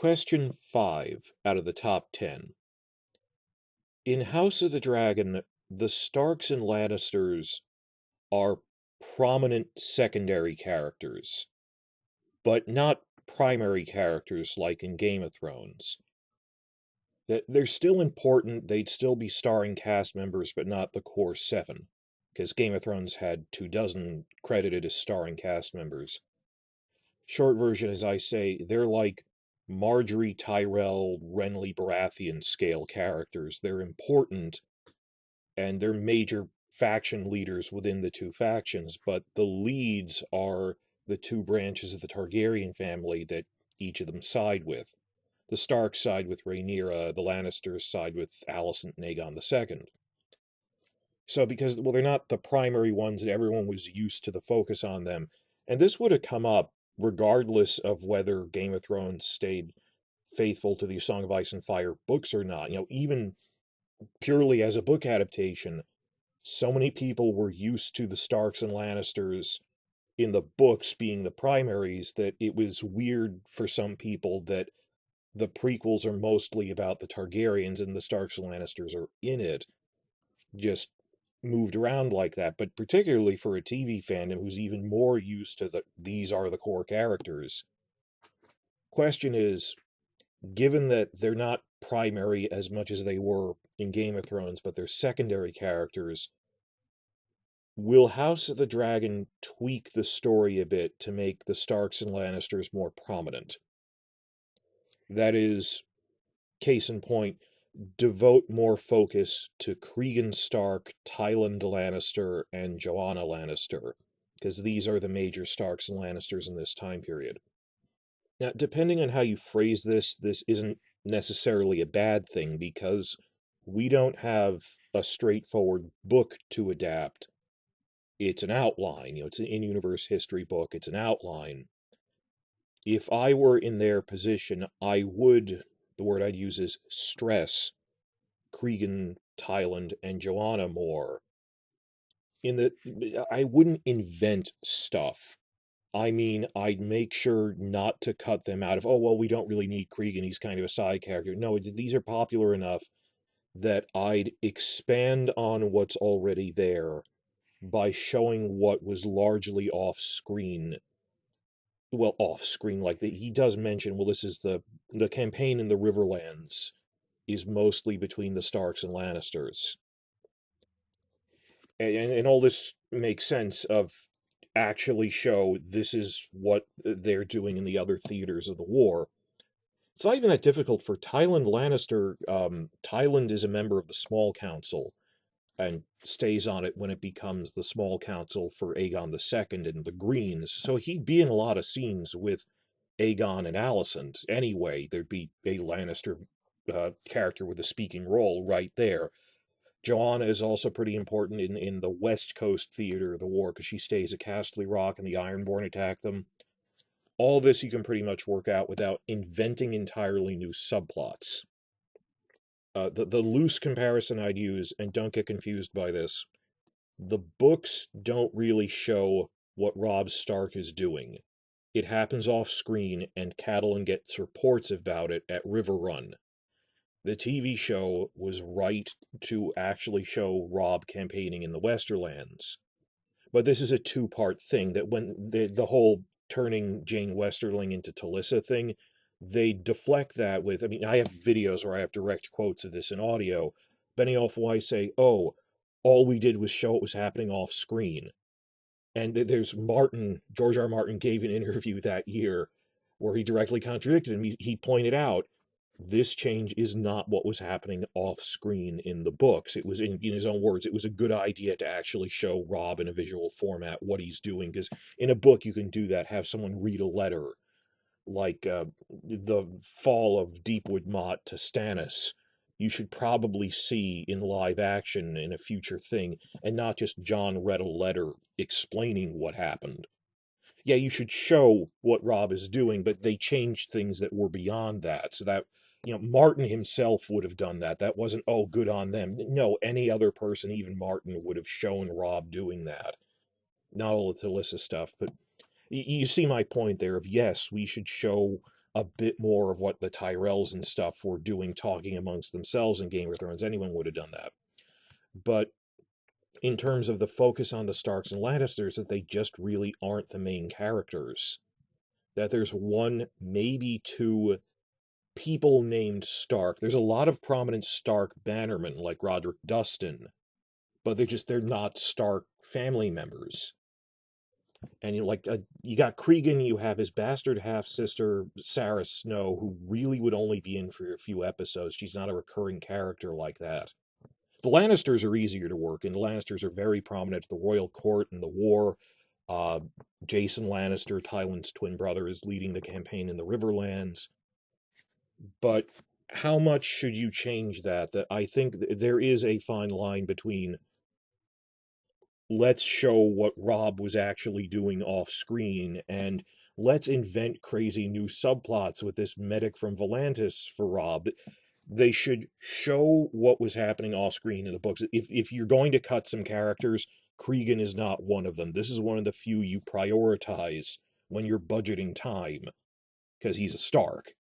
Question 5 out of the top 10. In House of the Dragon, the Starks and Lannisters are prominent secondary characters, but not primary characters like in Game of Thrones. They're still important, they'd still be starring cast members, but not the core 7, because Game of Thrones had 24 credited as starring cast members. Short version, as I say, they're like Marjorie, Tyrell, Renly Baratheon scale characters. They're important, and they're major faction leaders within the two factions, but the leads are the two branches of the Targaryen family that each of them side with. The Starks side with Rhaenyra, the Lannisters side with Alicent and Aegon II. So because, well, they're not the primary ones and everyone was used to the focus on them, and this would have come up regardless of whether Game of Thrones stayed faithful to the Song of Ice and Fire books or not. Even purely as a book adaptation, so many people were used to the Starks and Lannisters in the books being the primaries that it was weird for some people that the prequels are mostly about the Targaryens and the Starks and Lannisters are in it, just moved around like that. But particularly for a TV fandom who's even more used to these are the core characters. Question is, given that they're not primary as much as they were in Game of Thrones, but they're secondary characters, will House of the Dragon tweak the story a bit to make the Starks and Lannisters more prominent? That is, case in point, devote more focus to Cregan Stark, Tywin Lannister, and Joanna Lannister, because these are the major Starks and Lannisters in this time period. Now, depending on how you phrase this isn't necessarily a bad thing, because we don't have a straightforward book to adapt. It's an outline, it's an in-universe history book, it's an outline. If I were in their position, I would, the word I'd use is stress Cregan, Tywin, and Joanna more. I wouldn't invent stuff. I mean, I'd make sure not to cut them out of, oh, well, we don't really need Cregan, he's kind of a side character. No, these are popular enough that I'd expand on what's already there by showing what was largely off-screen. Well, off-screen, like he does mention, well, this is the campaign in the Riverlands is mostly between the Starks and Lannisters. And all this makes sense of actually show this is what they're doing in the other theaters of the war. It's not even that difficult for Tywin Lannister. Tywin is a member of the Small Council and stays on it when it becomes the Small Council for Aegon II and the Greens. So he'd be in a lot of scenes with Aegon and Alicent anyway. There'd be a Lannister character with a speaking role right there. Joanna is also pretty important in the West Coast theater of the war because she stays at Casterly Rock and the Ironborn attack them. All this you can pretty much work out without inventing entirely new subplots. The loose comparison I'd use, and don't get confused by this, the books don't really show what Robb Stark is doing. It happens off screen, and Catelyn gets reports about it at River Run. The TV show was right to actually show Robb campaigning in the Westerlands. But this is a two-part thing, that when the whole turning Jane Westerling into Talissa thing, they deflect that with, I mean, I have videos where I have direct quotes of this in audio. Benioff Weiss say, oh, all we did was show what was happening off screen. And there's George R. Martin gave an interview that year where he directly contradicted him. He pointed out, this change is not what was happening off screen in the books. It was, in his own words, it was a good idea to actually show Robb in a visual format what he's doing, because in a book you can do that, have someone read a letter, like the fall of Deepwood Motte to Stannis. You should probably see in live action in a future thing, and not just Jon read a letter explaining what happened. Yeah, you should show what Robb is doing, but they changed things that were beyond that, so that, Martin himself would have done that. That wasn't, oh, good on them. No, any other person, even Martin, would have shown Robb doing that. Not all the Talissa stuff, but you see my point there of, yes, we should show a bit more of what the Tyrells and stuff were doing, talking amongst themselves in Game of Thrones. Anyone would have done that. But in terms of the focus on the Starks and Lannisters, that they just really aren't the main characters. That there's one, maybe two people named Stark. There's a lot of prominent Stark bannermen, like Roderick Dustin, but they're not Stark family members. And you got Cregan, you have his bastard half-sister, Sarah Snow, who really would only be in for a few episodes. She's not a recurring character like that. The Lannisters are easier to work, and the Lannisters are very prominent at the royal court and the war. Jason Lannister, Tywin's twin brother, is leading the campaign in the Riverlands. But how much should you change that? That I think there is a fine line between let's show what Robb was actually doing off screen, and let's invent crazy new subplots with this medic from Volantis for Robb. They should show what was happening off screen in the books. If you're going to cut some characters, Cregan is not one of them. This is one of the few you prioritize when you're budgeting time, because he's a Stark.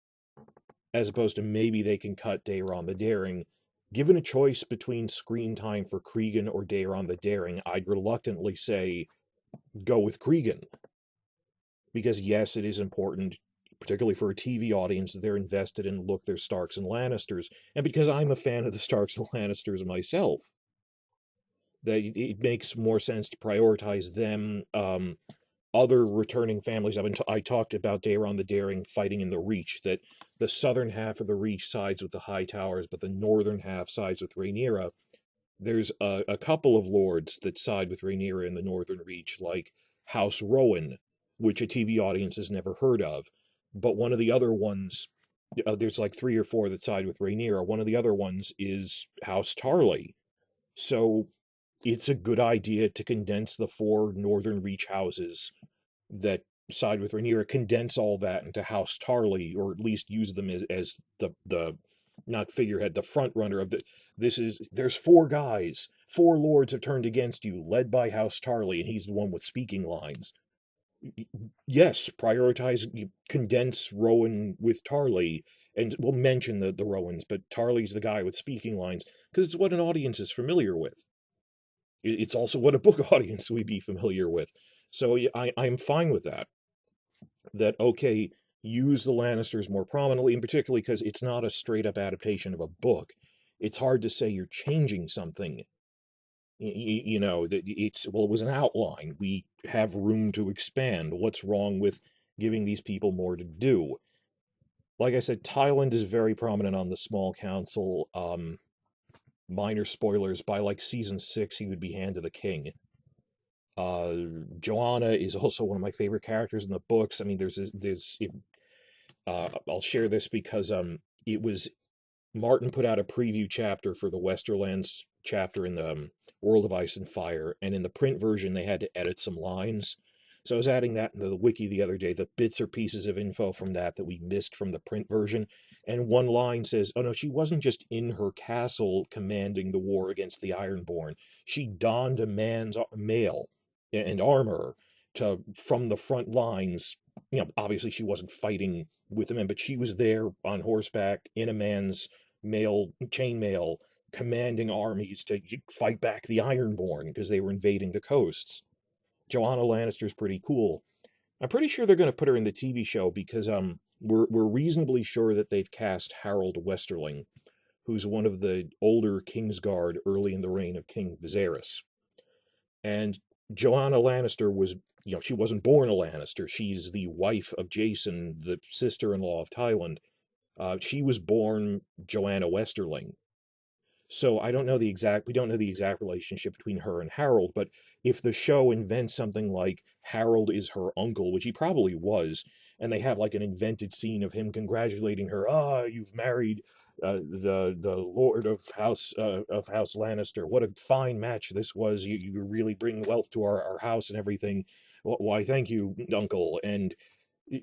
As opposed to maybe they can cut Daeron the Daring. Given a choice between screen time for Cregan or Daeron the Daring, I'd reluctantly say go with Cregan. Because yes, it is important, particularly for a TV audience, that they're invested in, look, they're Starks and Lannisters. And because I'm a fan of the Starks and Lannisters myself, that it makes more sense to prioritize them. Other returning families, I talked about Daeron the Daring fighting in the Reach, that the southern half of the Reach sides with the High Towers, but the northern half sides with Rhaenyra. There's a couple of lords that side with Rhaenyra in the northern Reach, like House Rowan, which a TV audience has never heard of. But one of the other ones, there's like 3 or 4 that side with Rhaenyra. One of the other ones is House Tarly. So it's a good idea to condense the 4 northern Reach houses that side with Rhaenyra, condense all that into House Tarly, or at least use them as the not figurehead, the front runner of there's 4 guys, 4 lords have turned against you, led by House Tarly, and he's the one with speaking lines. Yes, prioritize, condense Rowan with Tarly, and we'll mention the Rowans, but Tarly's the guy with speaking lines, because it's what an audience is familiar with. It's also what a book audience would be familiar with. So I'm fine with that. That, okay, use the Lannisters more prominently, and particularly because it's not a straight-up adaptation of a book. It's hard to say you're changing something. It was an outline. We have room to expand. What's wrong with giving these people more to do? Like I said, Tywin is very prominent on the small council. Minor spoilers, by like season 6, he would be Hand of the King. Joanna is also one of my favorite characters in the books. I mean, I'll share this because it was Martin put out a preview chapter for the Westerlands chapter in the World of Ice and Fire, and in the print version they had to edit some lines. So I was adding that into the wiki the other day, the bits or pieces of info from that we missed from the print version. And one line says, oh no, she wasn't just in her castle commanding the war against the Ironborn. She donned a man's mail and armor from the front lines. Obviously she wasn't fighting with the men, but she was there on horseback in a man's chainmail, commanding armies to fight back the Ironborn because they were invading the coasts. Joanna Lannister's pretty cool. I'm pretty sure they're going to put her in the TV show because we're reasonably sure that they've cast Harold Westerling, who's one of the older Kingsguard early in the reign of King Viserys. And Joanna Lannister was, she wasn't born a Lannister. She's the wife of Jason, the sister-in-law of Tywin. She was born Joanna Westerling. So we don't know the exact relationship between her and Harold, but if the show invents something like Harold is her uncle, which he probably was, and they have like an invented scene of him congratulating her, you've married the Lord of House Lannister. What a fine match this was. You really bring wealth to our house and everything. Why, thank you, uncle. And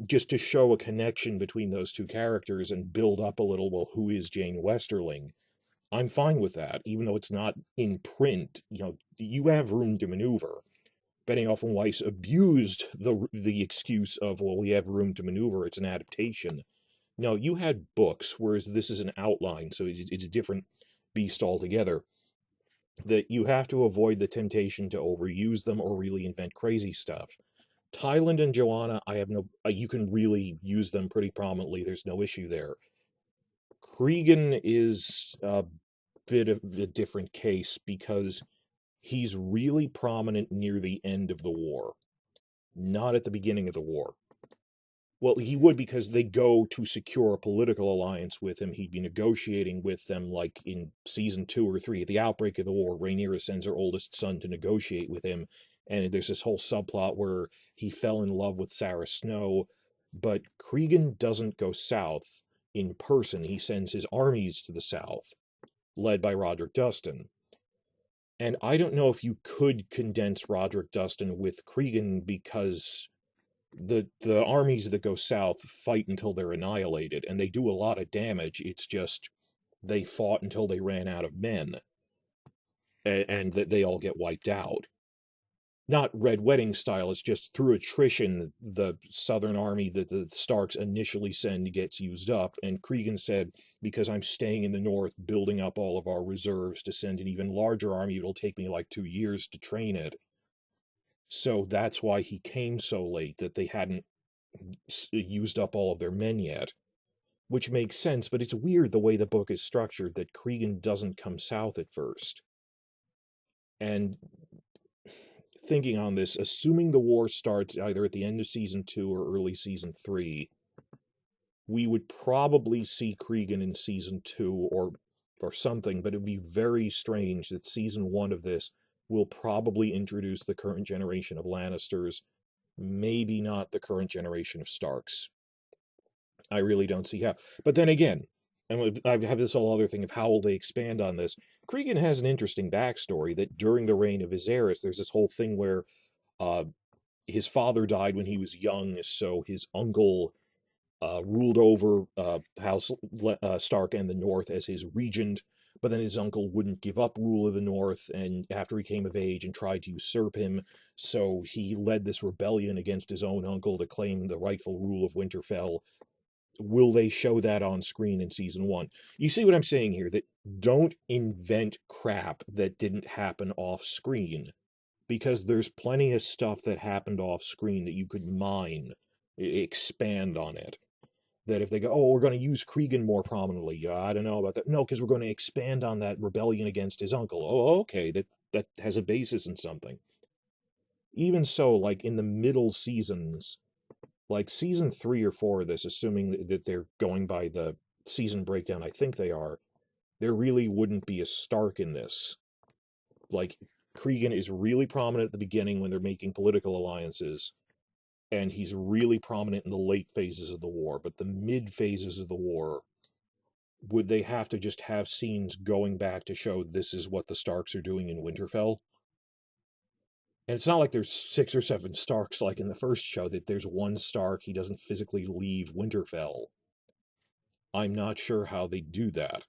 just to show a connection between those two characters and build up a little, well, who is Jane Westerling? I'm fine with that, even though it's not in print. You have room to maneuver. Benioff and Weiss abused the excuse of, well, we have room to maneuver, it's an adaptation. No, you had books, whereas this is an outline, so it's a different beast altogether. That you have to avoid the temptation to overuse them or really invent crazy stuff. Tyland and Joanna, I have no. You can really use them pretty prominently. There's no issue there. Cregan is a bit of a different case because he's really prominent near the end of the war, not at the beginning of the war. Well, he would, because they go to secure a political alliance with him. He'd be negotiating with them, like in season 2 or 3. At the outbreak of the war, Rhaenyra sends her oldest son to negotiate with him, and there's this whole subplot where he fell in love with Sarah Snow, but Cregan doesn't go south in person. He sends his armies to the south, led by Roderick Dustin. And I don't know if you could condense Roderick Dustin with Cregan, because the armies that go south fight until they're annihilated, and they do a lot of damage. It's just they fought until they ran out of men, and that they all get wiped out. Not Red Wedding style, it's just through attrition, the southern army that the Starks initially send gets used up, and Cregan said, because I'm staying in the north, building up all of our reserves to send an even larger army, it'll take me like 2 years to train it. So that's why he came so late, that they hadn't used up all of their men yet, which makes sense, but it's weird the way the book is structured, that Cregan doesn't come south at first. And thinking on this, assuming the war starts either at the end of season 2 or early season 3, we would probably see Cregan in season 2 or something, but it would be very strange that season 1 of this will probably introduce the current generation of Lannisters, maybe not the current generation of Starks. I really don't see how. But then again, and I have this whole other thing of how will they expand on this. Cregan has an interesting backstory, that during the reign of Viserys, there's this whole thing where uh, his father died when he was young, so his uncle ruled over House Stark and the North as his regent, but then his uncle wouldn't give up rule of the North, and after he came of age, and tried to usurp him, so he led this rebellion against his own uncle to claim the rightful rule of Winterfell. Will they show that on screen in season 1? You see what I'm saying here? That don't invent crap that didn't happen off screen, because there's plenty of stuff that happened off screen that you could mine, expand on it. That if they go, oh, we're going to use Cregan more prominently, I don't know about that. No, because we're going to expand on that rebellion against his uncle. Oh, okay, that has a basis in something. Even so, like in the middle seasons, like season 3 or 4 of this, assuming that they're going by the season breakdown, I think they are, there really wouldn't be a Stark in this. Like, Cregan is really prominent at the beginning when they're making political alliances, and he's really prominent in the late phases of the war, but the mid phases of the war, would they have to just have scenes going back to show this is what the Starks are doing in Winterfell? And it's not like there's 6 or 7 Starks like in the first show, that there's one Stark, he doesn't physically leave Winterfell. I'm not sure how they do that.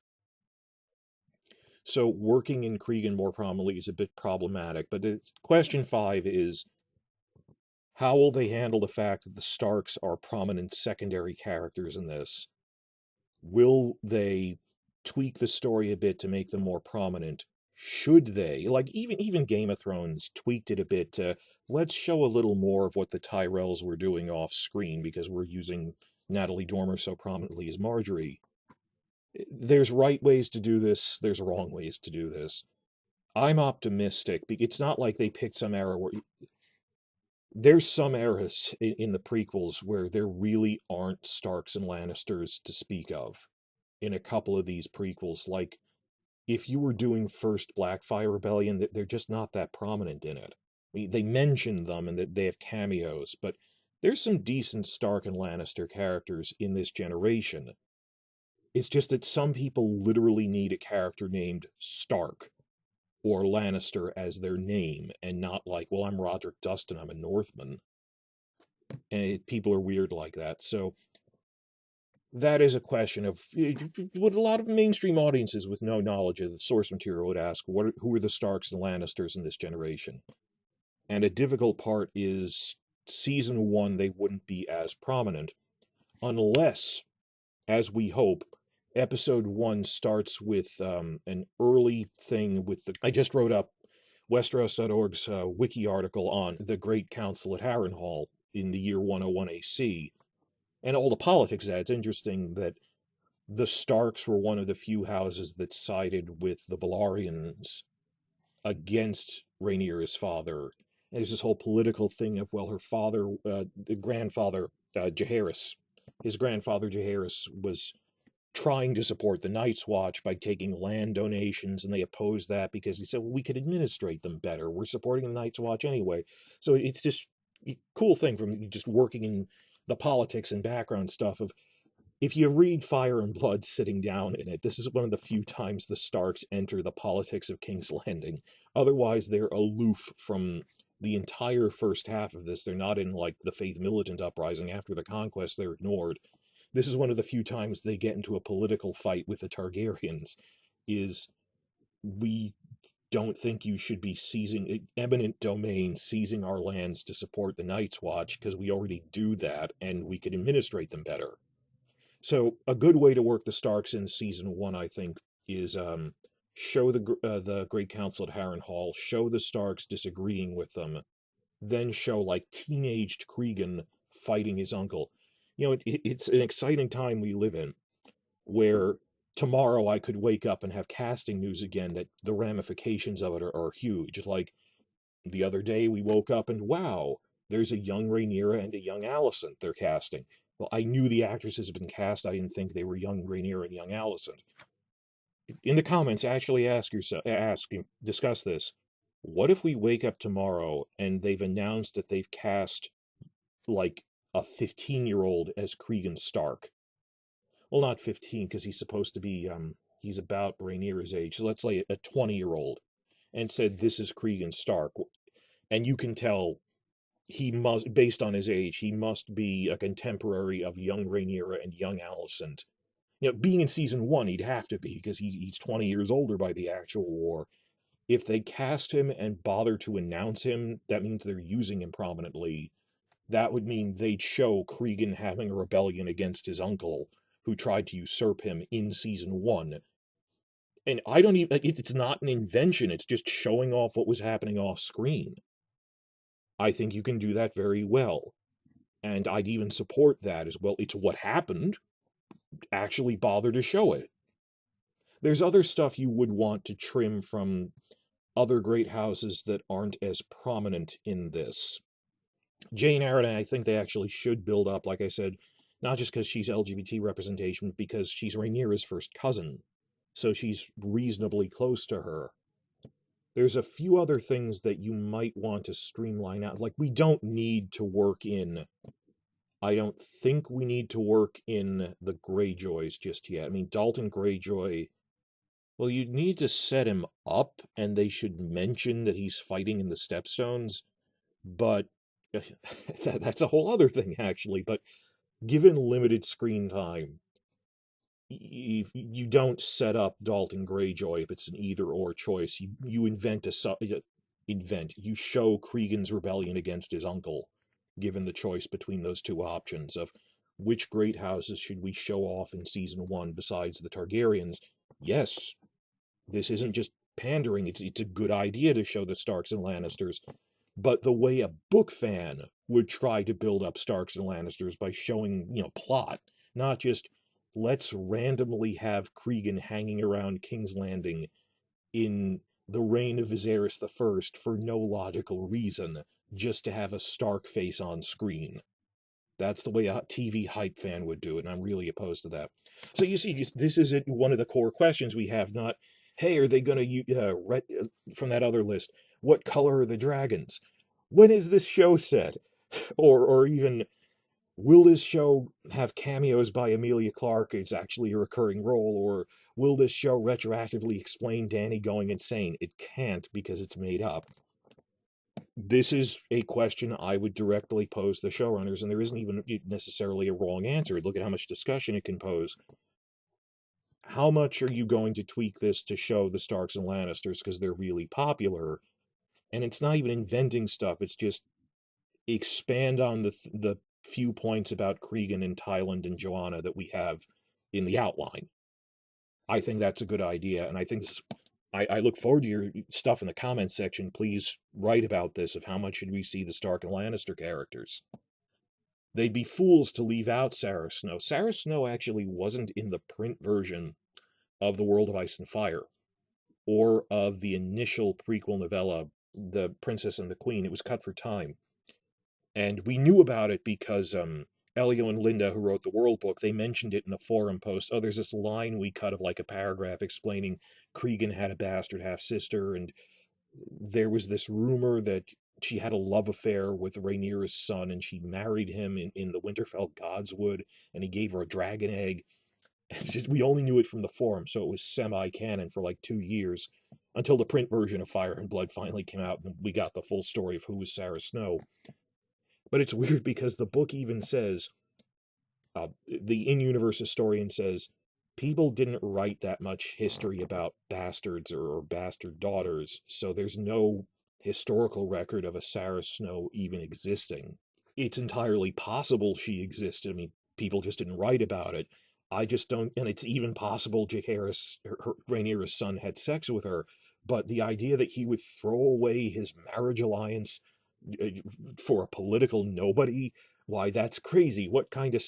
So working in Cregan more prominently is a bit problematic, but the question 5 is, how will they handle the fact that the Starks are prominent secondary characters in this? Will they tweak the story a bit to make them more prominent? Should they? Like, even Game of Thrones tweaked it a bit to, let's show a little more of what the Tyrells were doing off screen, because we're using Natalie Dormer so prominently as Marjorie. There's right ways to do this, there's wrong ways to do this. I'm optimistic. It's not like they picked some era where... There's some eras in the prequels where there really aren't Starks and Lannisters to speak of in a couple of these prequels. Like, if you were doing first Blackfire Rebellion, they're just not that prominent in it. I mean, they mention them and that they have cameos, but there's some decent Stark and Lannister characters in this generation. It's just that some people literally need a character named Stark or Lannister as their name, and not like, well, I'm Roderick Dustin, I'm a Northman. And people are weird like that. So that is a question of what a lot of mainstream audiences with no knowledge of the source material would ask: who are the Starks and Lannisters in this generation? And a difficult part is season 1, they wouldn't be as prominent unless, as we hope, episode 1 starts with an early thing with the... I just wrote up Westeros.org's wiki article on the Great Council at Harrenhal in the year 101 AC, and all the politics of that. It's interesting that the Starks were one of the few houses that sided with the Velaryons against Rhaenyra's father. And there's this whole political thing of, well, her father, the grandfather, Jaehaerys, his grandfather Jaehaerys was trying to support the Night's Watch by taking land donations, and they opposed that because he said, well, we could administrate them better. We're supporting the Night's Watch anyway. So it's just a cool thing from just working in the politics and background stuff of, if you read Fire and Blood sitting down in it, this is one of the few times the Starks enter the politics of King's Landing. Otherwise, they're aloof from the entire first half of this. They're not in, like, the Faith Militant uprising. After the conquest, they're ignored. This is one of the few times they get into a political fight with the Targaryens, is, we don't think you should be seizing eminent domain, seizing our lands to support the Night's Watch, because we already do that, and we could administrate them better. So a good way to work the Starks in season 1, I think, is show the Great Council at Harrenhal, show the Starks disagreeing with them, then show, like, teenaged Cregan fighting his uncle. You know, it's an exciting time we live in, where tomorrow I could wake up and have casting news again that the ramifications of it are huge. Like, the other day we woke up and, wow, there's a young Rhaenyra and a young Alicent they're casting. Well, I knew the actresses had been cast. I didn't think they were young Rhaenyra and young Alicent. In the comments, actually discuss this. What if we wake up tomorrow and they've announced that they've cast, like, a 15-year-old as Cregan Stark? Well, not 15, because he's supposed to be, he's about Rhaenyra's age. So let's say a 20-year-old, and said, this is Cregan Stark. And you can tell he must, based on his age, he must be a contemporary of young Rhaenyra and young Alicent. You know, being in season 1, he'd have to be, because he's 20 years older by the actual war. If they cast him and bother to announce him, that means they're using him prominently. That would mean they'd show Cregan having a rebellion against his uncle, who tried to usurp him in season 1. And I don't even, it's not an invention, it's just showing off what was happening off screen. I think you can do that very well. And I'd even support that as well. It's what happened. Actually bother to show it. There's other stuff you would want to trim from other great houses that aren't as prominent in this. Jane Eyre, I think they actually should build up, like I said, not just because she's LGBT representation, but because she's Rhaenyra's first cousin. So she's reasonably close to her. There's a few other things that you might want to streamline out. Like, we don't need to work in... I don't think we need to work in the Greyjoys just yet. I mean, Dalton Greyjoy... Well, you need to set him up, and they should mention that he's fighting in the Stepstones, but that's a whole other thing, actually. But given limited screen time, you don't set up Dalton Greyjoy if it's an either-or choice. You you show Cregan's rebellion against his uncle, given the choice between those two options of which great houses should we show off in season 1 besides the Targaryens. Yes, this isn't just pandering, it's a good idea to show the Starks and Lannisters, but the way a book fan would try to build up Starks and Lannisters by showing, plot, not just let's randomly have Cregan hanging around King's Landing in the reign of Viserys I for no logical reason, just to have a Stark face on screen. That's the way a TV hype fan would do it, and I'm really opposed to that. So you see, this is one of the core questions we have, not, hey, are they going to, from that other list, what color are the dragons? When is this show set? Or even, will this show have cameos by Emilia Clarke? It's actually a recurring role. Or will this show retroactively explain Dany going insane? It can't, because it's made up. This is a question I would directly pose to the showrunners, and there isn't even necessarily a wrong answer. Look at how much discussion it can pose. How much are you going to tweak this to show the Starks and Lannisters because they're really popular? And it's not even inventing stuff, it's just expand on the few points about Cregan and Tyland and Joanna that we have in the outline. I think that's a good idea, and I think I look forward to your stuff in the comments section. Please write about this, of how much should we see the Stark and Lannister characters. They'd be fools to leave out Sarah Snow. Sarah Snow actually wasn't in the print version of The World of Ice and Fire, or of the initial prequel novella, The Princess and the Queen. It was cut for time. And we knew about it because Elio and Linda, who wrote the World Book, they mentioned it in a forum post. Oh, there's this line we cut of like a paragraph explaining Cregan had a bastard half-sister, and there was this rumor that she had a love affair with Rhaenyra's son, and she married him in the Winterfell Godswood, and he gave her a dragon egg. It's just, we only knew it from the forum, so it was semi-canon for like 2 years, until the print version of Fire and Blood finally came out, and we got the full story of who was Sarah Snow. But it's weird because the book even says, the in-universe historian says, people didn't write that much history about bastards or bastard daughters, so there's no historical record of a Sarah Snow even existing. It's entirely possible she existed. I mean, people just didn't write about it. I just don't, and it's even possible Jaehaerys, Rhaenyra's son, had sex with her, but the idea that he would throw away his marriage alliance for a political nobody, why, that's crazy. What kind of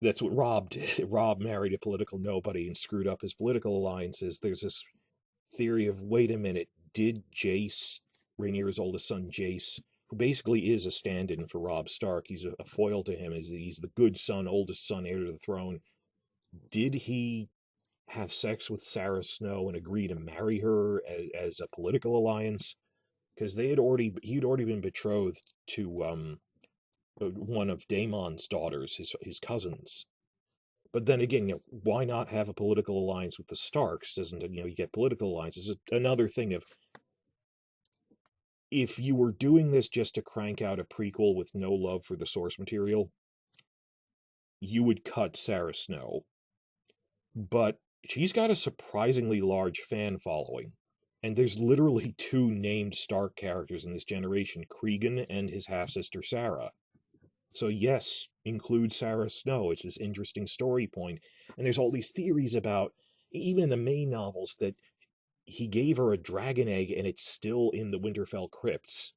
that's what Robb did. Robb married a political nobody and screwed up his political alliances. There's this theory of, wait a minute, did Jace, Rhaenyra's oldest son Jace, who basically is a stand-in for Robb Stark, he's a foil to him, he's the good son, oldest son, heir to the throne, did he have sex with Sarah Snow and agree to marry her as a political alliance? Because he'd already been betrothed to one of Daemon's daughters, his cousins. But then again, why not have a political alliance with the Starks? Doesn't you get political alliances? Another thing of, if you were doing this just to crank out a prequel with no love for the source material, you would cut Sarah Snow. But she's got a surprisingly large fan following. And there's literally 2 named Stark characters in this generation, Cregan and his half-sister Sarah. So yes, include Sarah Snow. It's this interesting story point. And there's all these theories about, even in the main novels, that he gave her a dragon egg and it's still in the Winterfell crypts.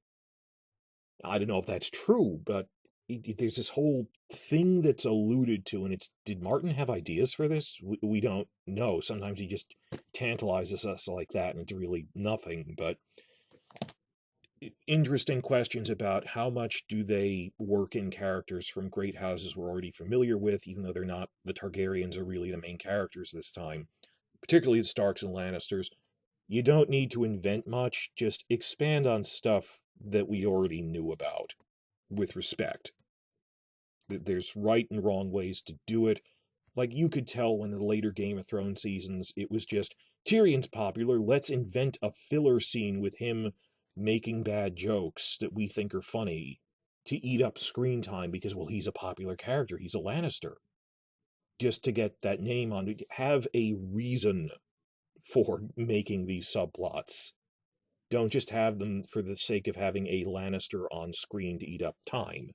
I don't know if that's true, but there's this whole thing that's alluded to, and it's, did Martin have ideas for this? We don't know. Sometimes he just tantalizes us like that, and it's really nothing, but interesting questions about how much do they work in characters from great houses we're already familiar with, even though they're not, the Targaryens are really the main characters this time, particularly the Starks and Lannisters. You don't need to invent much, just expand on stuff that we already knew about, with respect. There's right and wrong ways to do it. Like, you could tell when the later Game of Thrones seasons, it was just, Tyrion's popular, let's invent a filler scene with him making bad jokes that we think are funny to eat up screen time because, well, he's a popular character, he's a Lannister. Just to get that name on it, have a reason for making these subplots. Don't just have them for the sake of having a Lannister on screen to eat up time.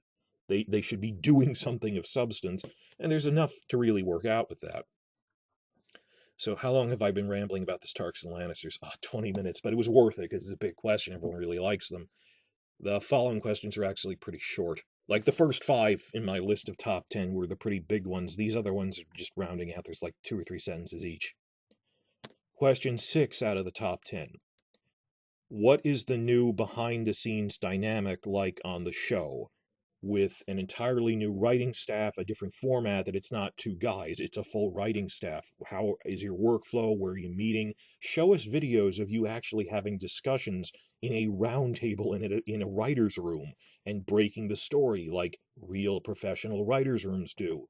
They should be doing something of substance, and there's enough to really work out with that. So how long have I been rambling about the Starks and Lannisters? 20 minutes, but it was worth it because it's a big question. Everyone really likes them. The following questions are actually pretty short. Like, the first 5 in my list of top 10 were the pretty big ones. These other ones are just rounding out. There's like 2 or 3 sentences each. Question 6 out of the top 10. What is the new behind-the-scenes dynamic like on the show? With an entirely new writing staff, a different format, that it's not 2 guys, it's a full writing staff. How is your workflow? Where are you meeting? Show us videos of you actually having discussions in a round table in a writer's room and breaking the story like real professional writers' rooms do.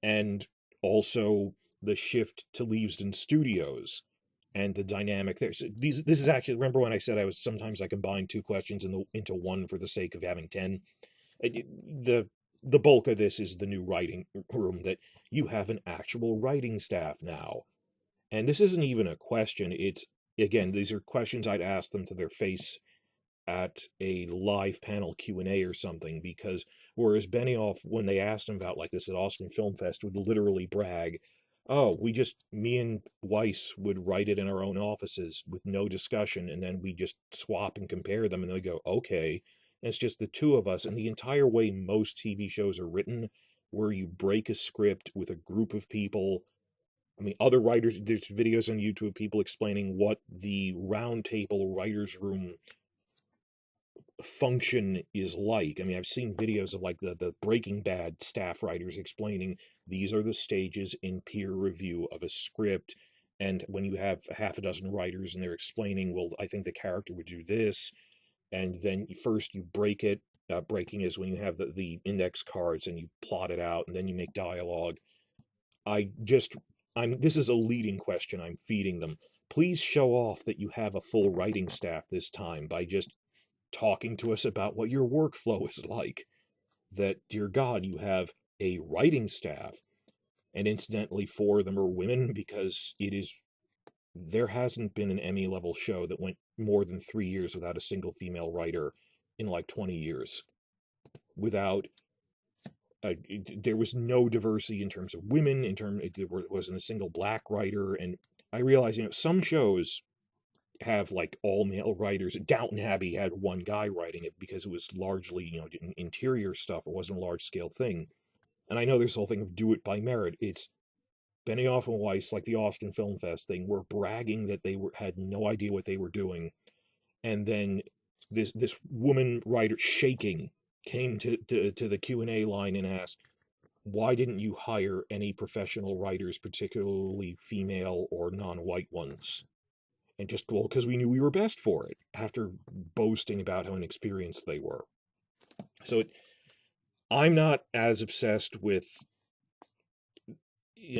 And also the shift to Leavesden Studios and the dynamic there. So this is actually, remember when I said sometimes I combine 2 questions into one for the sake of having 10? The bulk of this is the new writing room, that you have an actual writing staff now. And this isn't even a question. It's, again, these are questions I'd ask them to their face at a live panel Q&A or something, because Whereas Benioff, when they asked him about like this at Austin Film Fest, would literally brag, "Oh, me and Weiss would write it in our own offices with no discussion, and then we just swap and compare them, and they go, okay." And it's just the two of us, and the entire way most TV shows are written, where you break a script with a group of people. I mean, other writers, there's videos on YouTube of people explaining what the round table writers room function is like. I mean, I've seen videos of like the Breaking Bad staff writers explaining these are the stages in peer review of a script. And when you have half a dozen writers and they're explaining, well, I think the character would do this. And then first you break it. Breaking is when you have the index cards and you plot it out and then you make dialogue. This is a leading question I'm feeding them. Please show off that you have a full writing staff this time by just talking to us about what your workflow is like. That, dear God, you have a writing staff, and incidentally, 4 of them are women, because there hasn't been an Emmy level show that went more than 3 years without a single female writer in like 20 years. Without there was no diversity in terms of women, there wasn't a single black writer. And I realize, some shows have like all male writers. Downton Abbey had one guy writing it because it was largely, interior stuff. It wasn't a large scale thing. And I know there's the whole thing of do it by merit. It's Benioff and Weiss, like the Austin Film Fest thing, were bragging that had no idea what they were doing. And then this woman writer, shaking, came to the Q&A line and asked, why didn't you hire any professional writers, particularly female or non-white ones? And just, well, because we knew we were best for it, after boasting about how inexperienced they were. So I'm not as obsessed with,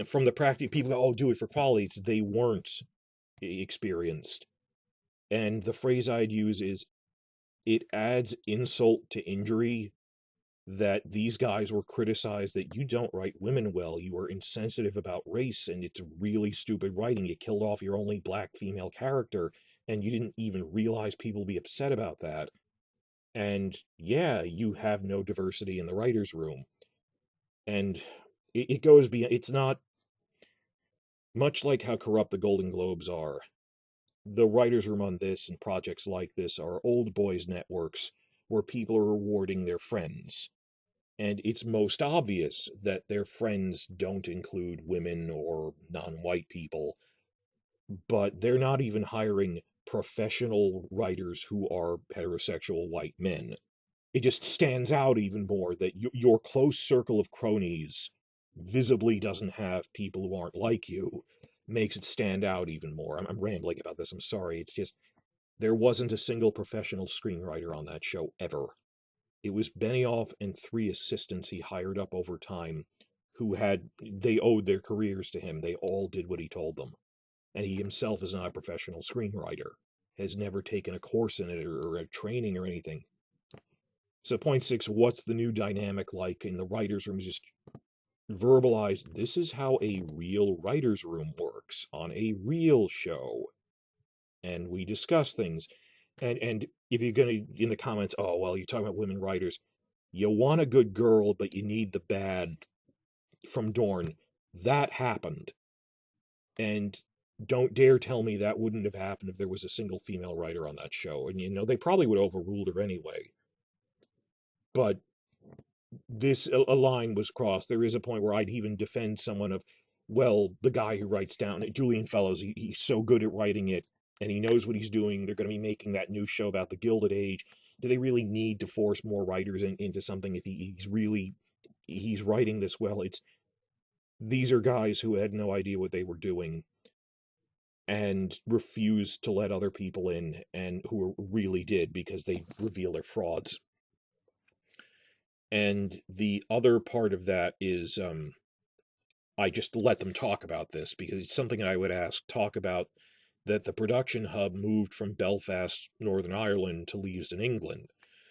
from the practice, people go, oh, do it for quality. They weren't experienced. And the phrase I'd use is, it adds insult to injury that these guys were criticized that you don't write women well, you are insensitive about race, and it's really stupid writing. You killed off your only black female character, and you didn't even realize people would be upset about that. And yeah, you have no diversity in the writer's room. And it goes beyond, it's not much like how corrupt the Golden Globes are. The writer's room on this and projects like this are old boys networks where people are rewarding their friends. And it's most obvious that their friends don't include women or non-white people, but they're not even hiring professional writers who are heterosexual white men. It just stands out even more that your close circle of cronies visibly doesn't have people who aren't like you, makes it stand out even more. I'm rambling about this, I'm sorry. It's just, there wasn't a single professional screenwriter on that show ever. It was Benioff and 3 assistants he hired up over time they owed their careers to him. They all did what he told them. And he himself is not a professional screenwriter, has never taken a course in it or a training or anything. So point 6, what's the new dynamic like in the writer's room? Just verbalize, this is how a real writer's room works on a real show. And we discuss things. And if you're going to, in the comments, oh, well, you're talking about women writers, you want a good girl, but you need the bad from Dorne. That happened. And don't dare tell me that wouldn't have happened if there was a single female writer on that show. And, they probably would have overruled her anyway. But a line was crossed. There is a point where I'd even defend someone of, well, the guy who writes down, Julian Fellows, he's so good at writing it, and he knows what he's doing. They're going to be making that new show about the Gilded Age. Do they really need to force more writers into something if he's writing this well? These are guys who had no idea what they were doing and refused to let other people in, and who really did, because they reveal their frauds. And the other part of that is, I just let them talk about this because it's something that I would talk about, that the production hub moved from Belfast, Northern Ireland, to Leavesden, England.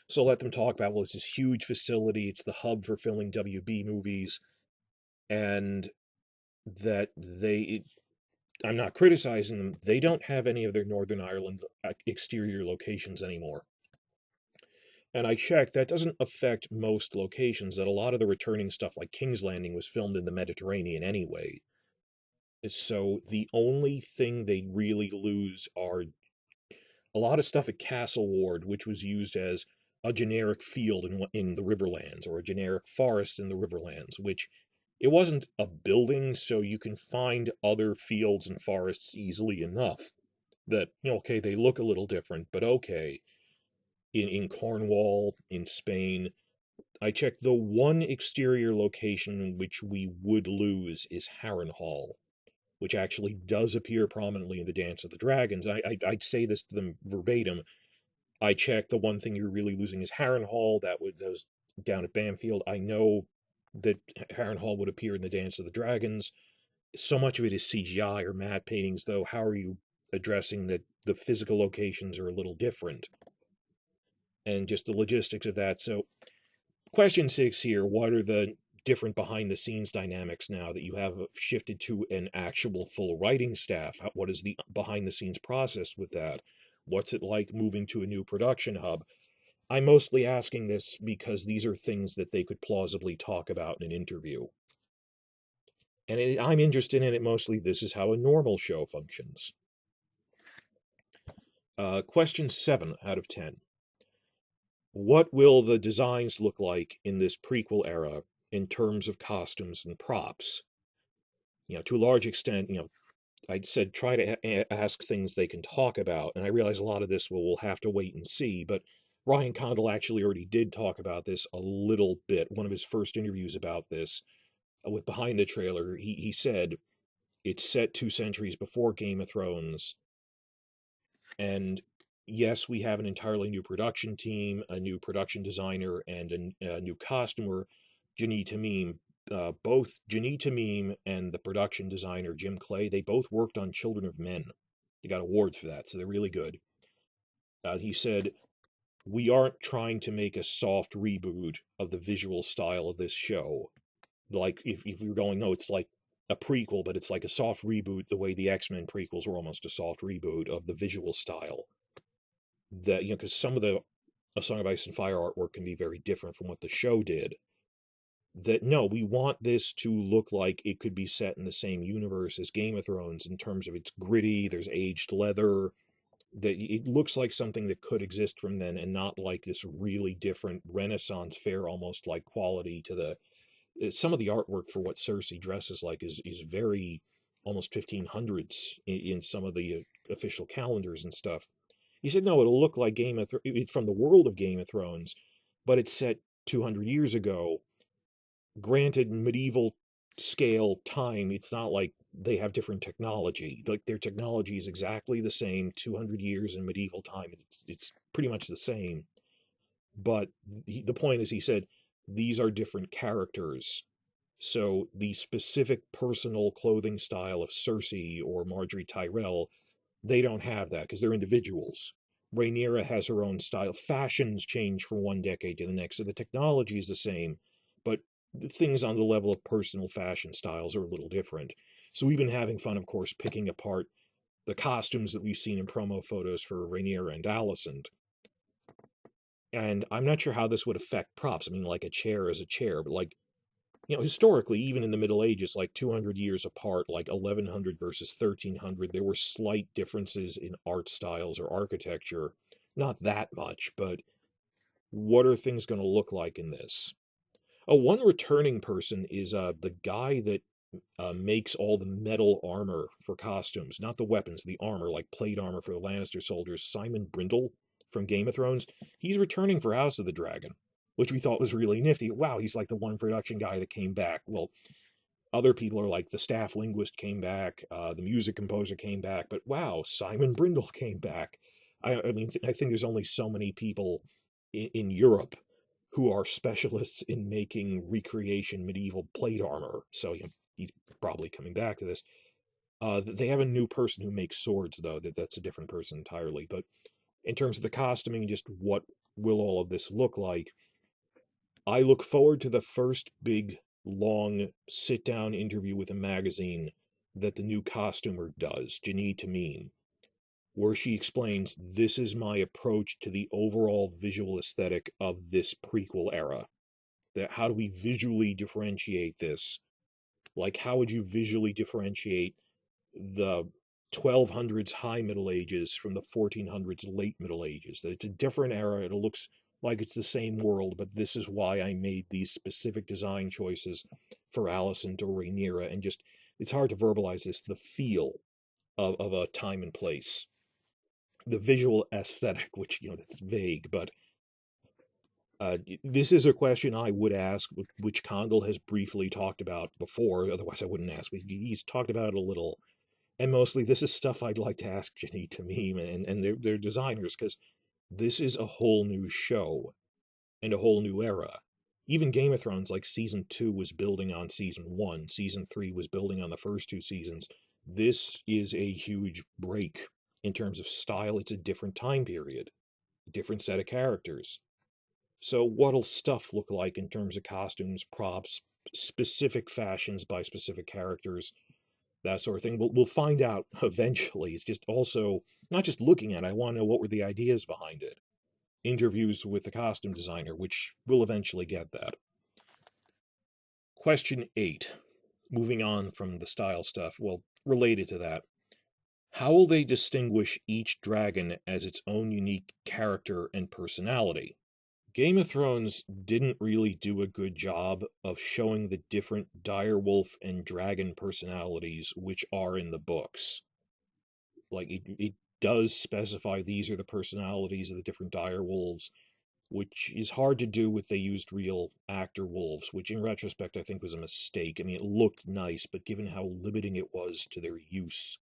So let them talk about, well, it's this huge facility, it's the hub for filming WB movies, and that I'm not criticizing them, they don't have any of their Northern Ireland exterior locations anymore. And I checked, that doesn't affect most locations, that a lot of the returning stuff like King's Landing was filmed in the Mediterranean anyway. So the only thing they really lose are a lot of stuff at Castle Ward, which was used as a generic field in the Riverlands, or a generic forest in the Riverlands, which it wasn't a building, so you can find other fields and forests easily enough that, okay, they look a little different, but okay. In Cornwall, in Spain, I checked, the one exterior location which we would lose is Harrenhal, which actually does appear prominently in the Dance of the Dragons. I'd say this to them verbatim. I checked, the one thing you're really losing is Harrenhal. That was down at Bamfield. I know that Harrenhal would appear in the Dance of the Dragons. So much of it is CGI or matte paintings, though. How are you addressing that the physical locations are a little different? And just the logistics of that. So, question 6 here, what are the different behind-the-scenes dynamics now that you have shifted to an actual full writing staff? What is the behind-the-scenes process with that? What's it like moving to a new production hub? I'm mostly asking this because these are things that they could plausibly talk about in an interview. And I'm interested in it mostly. This is how a normal show functions. Question 7 out of 10. What will the designs look like in this prequel era in terms of costumes and props? To a large extent, I'd said try to ask things they can talk about, and I realize a lot of this we'll have to wait and see, but Ryan Condal actually already did talk about this a little bit. One of his first interviews about this, with Behind the Trailer, he said it's set 2 centuries before Game of Thrones, and yes, we have an entirely new production team, a new production designer, and a new costumer, Janie Tamim. Both Janie Tamim and the production designer, Jim Clay, they both worked on Children of Men. They got awards for that, so they're really good. He said, we aren't trying to make a soft reboot of the visual style of this show. Like, if you're going, no, it's like a prequel, but it's like a soft reboot, the way the X-Men prequels were almost a soft reboot of the visual style. That, because some of the A Song of Ice and Fire artwork can be very different from what the show did. That, no, we want this to look like it could be set in the same universe as Game of Thrones in terms of it's gritty, there's aged leather, that it looks like something that could exist from then, and not like this really different Renaissance fair almost like quality to the some of the artwork for what Cersei dresses like is very almost 1500s in some of the official calendars and stuff. He said, no, it'll look like from the world of Game of Thrones, but it's set 200 years ago. Granted, medieval scale time, it's not like they have different technology. Like, their technology is exactly the same 200 years in medieval time. It's pretty much the same. But the point is, he said, these are different characters. So the specific personal clothing style of Cersei or Marjorie Tyrell, they don't have that because they're individuals. Rhaenyra has her own style. Fashions change from one decade to the next, so the technology is the same, but the things on the level of personal fashion styles are a little different. So we've been having fun, of course, picking apart the costumes that we've seen in promo photos for Rhaenyra and Alicent. And I'm not sure how this would affect props. I mean, like, a chair is a chair, but like, historically, even in the Middle Ages, like 200 years apart, like 1100 versus 1300, there were slight differences in art styles or architecture. Not that much, but what are things going to look like in this? Oh, one returning person is the guy that makes all the metal armor for costumes, not the weapons, the armor, like plate armor for the Lannister soldiers. Simon Brindle from Game of Thrones. He's returning for House of the Dragon, which we thought was really nifty. Wow, he's like the one production guy that came back. Well, other people are like the staff linguist came back, the music composer came back, but wow, Simon Brindle came back. I mean, I think there's only so many people in Europe who are specialists in making recreation medieval plate armor. So he's probably coming back to this. They have a new person who makes swords, though. That's a different person entirely. But in terms of the costuming, just what will all of this look like? I look forward to the first big, long, sit-down interview with a magazine that the new costumer does, Janie Tamim. where she explains, this is my approach to the overall visual aesthetic of this prequel era. That how do we visually differentiate this? Like, how would you visually differentiate the 1200s high Middle Ages from the 1400s late Middle Ages? That it's a different era. It looks like it's the same world, but this is why I made these specific design choices for Alicent or Rhaenyra. And just, it's hard to verbalize this, the feel of a time and place. The visual aesthetic, which, that's vague, but this is a question I would ask, which Condell has briefly talked about before. Otherwise, I wouldn't ask. But he's talked about it a little, and mostly this is stuff I'd like to ask Jenny Tamim and their designers, because this is a whole new show and a whole new era. Even Game of Thrones, like season 2 was building on season 1, season 3 was building on the first 2 seasons. This is a huge break in terms of style. It's a different time period, different set of characters. So what'll stuff look like in terms of costumes, props, specific fashions by specific characters, that sort of thing? We'll find out eventually. It's just also not just looking at it. I want to know what were the ideas behind it. Interviews with the costume designer, which we'll eventually get that. Question 8. Moving on from the style stuff, well, related to that. How will they distinguish each dragon as its own unique character and personality? Game of Thrones didn't really do a good job of showing the different direwolf and dragon personalities which are in the books. Like, it does specify these are the personalities of the different direwolves, which is hard to do if they used real actor wolves, which in retrospect I think was a mistake. I mean, it looked nice, but given how limiting it was to their use,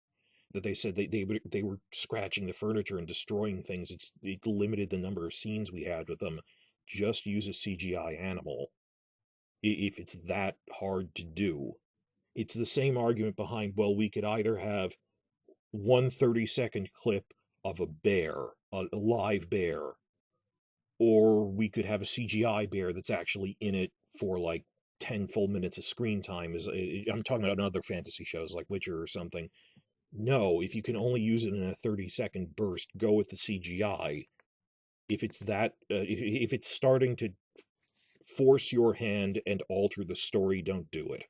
that they said they were scratching the furniture and destroying things, it limited the number of scenes we had with them. Just use a CGI animal if it's that hard to do. It's the same argument behind, well, we could either have 1 30-second clip of a bear, a live bear, or we could have a CGI bear that's actually in it for like 10 full minutes of screen time. I'm talking about other fantasy shows like Witcher or something. No, if you can only use it in a 30-second burst, go with the CGI. If it's that, if it's starting to force your hand and alter the story, don't do it.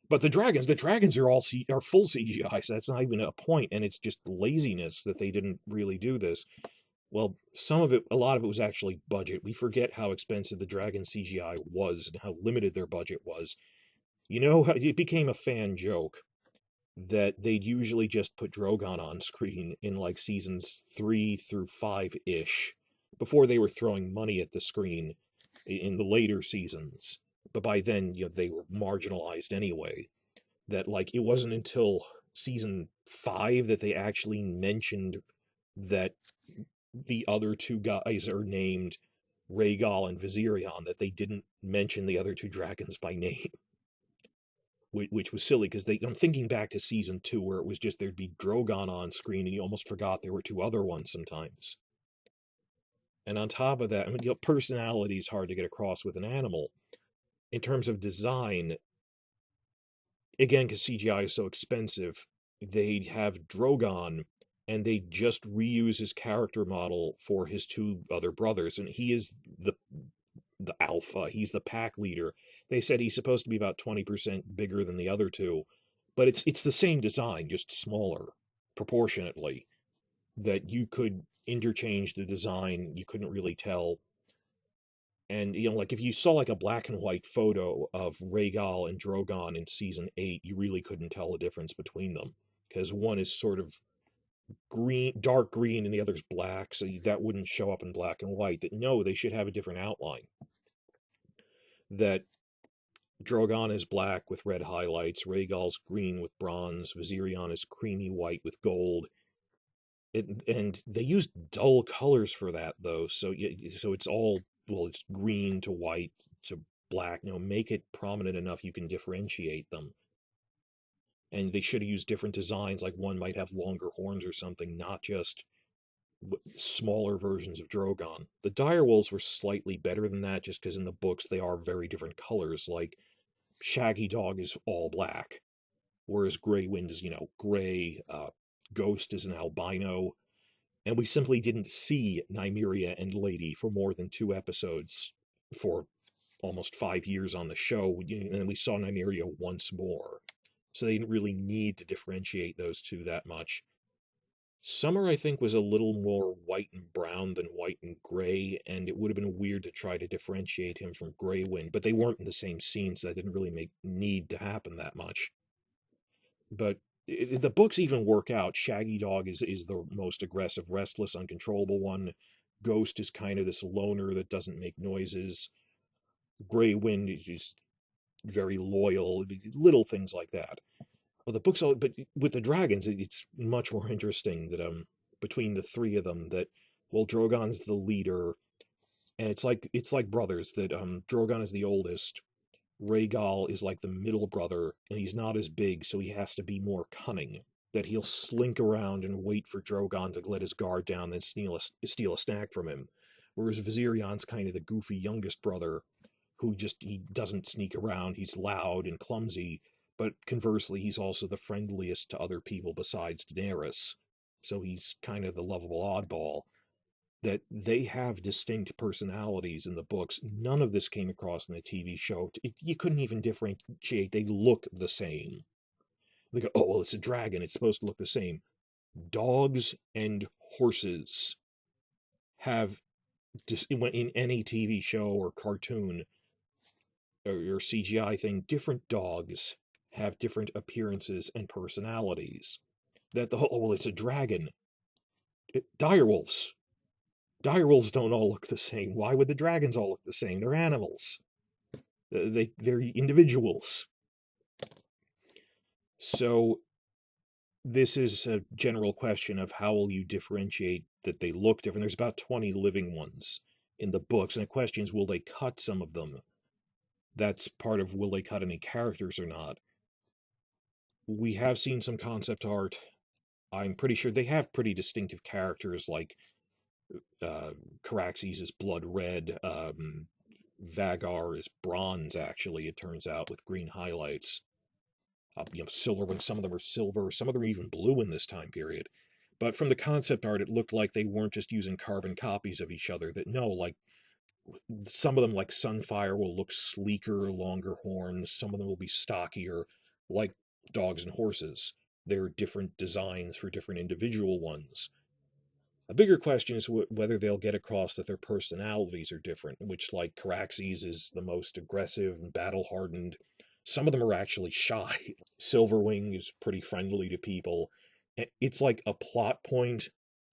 But the dragons are full CGI, so that's not even a point, and it's just laziness that they didn't really do this. Well, a lot of it was actually budget. We forget how expensive the dragon CGI was and how limited their budget was. It became a fan joke that they'd usually just put Drogon on screen in like seasons 3 through 5-ish, before they were throwing money at the screen in the later seasons. But by then, they were marginalized anyway. That, like, it wasn't until season 5 that they actually mentioned that the other 2 guys are named Rhaegal and Viserion, that they didn't mention the other 2 dragons by name. Which was silly, because I'm thinking back to season 2, where it was just there'd be Drogon on screen, and you almost forgot there were 2 other ones sometimes. And on top of that, I mean, personality is hard to get across with an animal. In terms of design, again, because CGI is so expensive, they'd have Drogon, and they just reuse his character model for his 2 other brothers, and he is the alpha. He's the pack leader. They said he's supposed to be about 20% bigger than the other 2, but it's the same design, just smaller, proportionately. That you could interchange the design, you couldn't really tell. And, like, if you saw like a black and white photo of Rhaegal and Drogon in season 8, you really couldn't tell the difference between them, because one is sort of dark green, and the other's black, so that wouldn't show up in black and white. That, no, they should have a different outline. That Drogon is black with red highlights, Rhaegal's green with bronze, Viserion is creamy white with gold. And they used dull colors for that, though, so it's all, well, it's green to white to black. Make it prominent enough you can differentiate them. And they should have used different designs, like one might have longer horns or something, not just smaller versions of Drogon. The direwolves were slightly better than that, just because in the books they are very different colors. Like, Shaggy Dog is all black, whereas Grey Wind is, gray, Ghost is an albino, and we simply didn't see Nymeria and Lady for more than 2 episodes for almost 5 years on the show, and we saw Nymeria once more. So they didn't really need to differentiate those two that much. Summer, I think, was a little more white and brown than white and gray, and it would have been weird to try to differentiate him from Grey Wind, but they weren't in the same scene, so that didn't really need to happen that much. But the books even work out. Shaggy Dog is the most aggressive, restless, uncontrollable one. Ghost is kind of this loner that doesn't make noises. Grey Wind is just very loyal, little things like that. Well, the books, but with the dragons, it's much more interesting that between the 3 of them, that well, Drogon's the leader, and it's like brothers, that Drogon is the oldest, Rhaegal is like the middle brother, and he's not as big, so he has to be more cunning. That he'll slink around and wait for Drogon to let his guard down, then steal a snack from him. Whereas Viserion's kind of the goofy youngest brother, who he doesn't sneak around, he's loud and clumsy, but conversely, he's also the friendliest to other people besides Daenerys. So he's kind of the lovable oddball. That they have distinct personalities in the books. None of this came across in the TV show. You couldn't even differentiate. They look the same. They go, oh, well, it's a dragon. It's supposed to look the same. Dogs and horses have, in any TV show or cartoon or CGI thing, different dogs have different appearances and personalities. That oh, well, it's a dragon. Direwolves. Direwolves don't all look the same. Why would the dragons all look the same? They're animals. They're individuals. So this is a general question of how will you differentiate that they look different. There's about 20 living ones in the books, and the question is, will they cut some of them? That's part of, will they cut any characters or not? We have seen some concept art. I'm pretty sure they have pretty distinctive characters, like Caraxes is blood red, Vagar is bronze, actually, it turns out, with green highlights. Silver, when some of them are silver, some of them are even blue in this time period. But from the concept art, it looked like they weren't just using carbon copies of each other, that no, like, some of them, like Sunfire, will look sleeker, longer horns, some of them will be stockier, like dogs and horses. There are different designs for different individual ones. A bigger question is whether they'll get across that their personalities are different, which, like, Caraxes is the most aggressive and battle-hardened. Some of them are actually shy. Silverwing is pretty friendly to people. It's like a plot point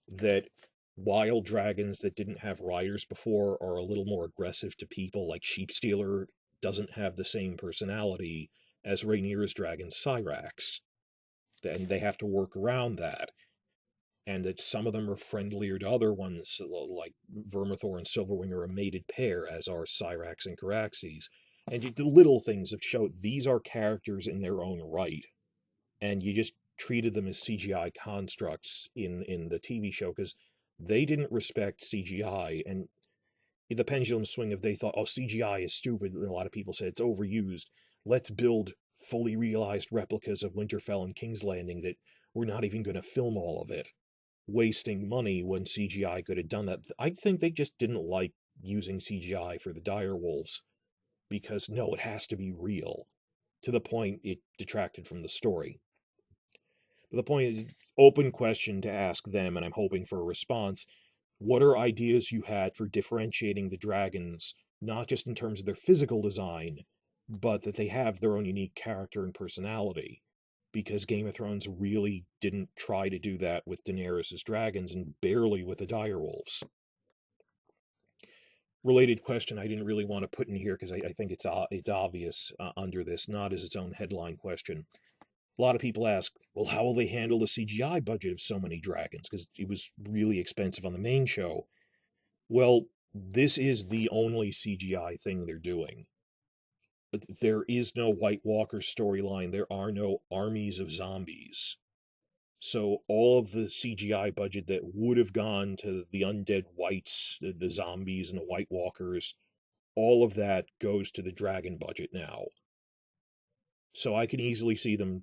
that wild dragons that didn't have riders before are a little more aggressive to people, like Sheepstealer doesn't have the same personality as Rhaenyra's dragon Syrax. And they have to work around that. And that some of them are friendlier to other ones, like Vermithor and Silverwing are a mated pair, as are Syrax and Caraxes. And the little things have showed these are characters in their own right. And you just treated them as CGI constructs in the TV show, because they didn't respect CGI. And the pendulum swing of, they thought, oh, CGI is stupid. A lot of people said it's overused. Let's build fully realized replicas of Winterfell and King's Landing that we're not even going to film all of it, wasting money when CGI could have done that. I think they just didn't like using CGI for the direwolves, because no, it has to be real, to the point it detracted from the story. But the point is, open question to ask them, and I'm hoping for a response. What are ideas you had for differentiating the dragons, not just in terms of their physical design, but that they have their own unique character and personality? Because Game of Thrones really didn't try to do that with Daenerys' dragons, and barely with the direwolves. Related question I didn't really want to put in here, because I think it's obvious under this, not as its own headline question. A lot of people ask, well, how will they handle the CGI budget of so many dragons? Because it was really expensive on the main show. Well, this is the only CGI thing they're doing. There is no White Walker storyline. There are no armies of zombies. So all of the CGI budget that would have gone to the undead whites, the zombies and the White Walkers, all of that goes to the dragon budget now. So I can easily see them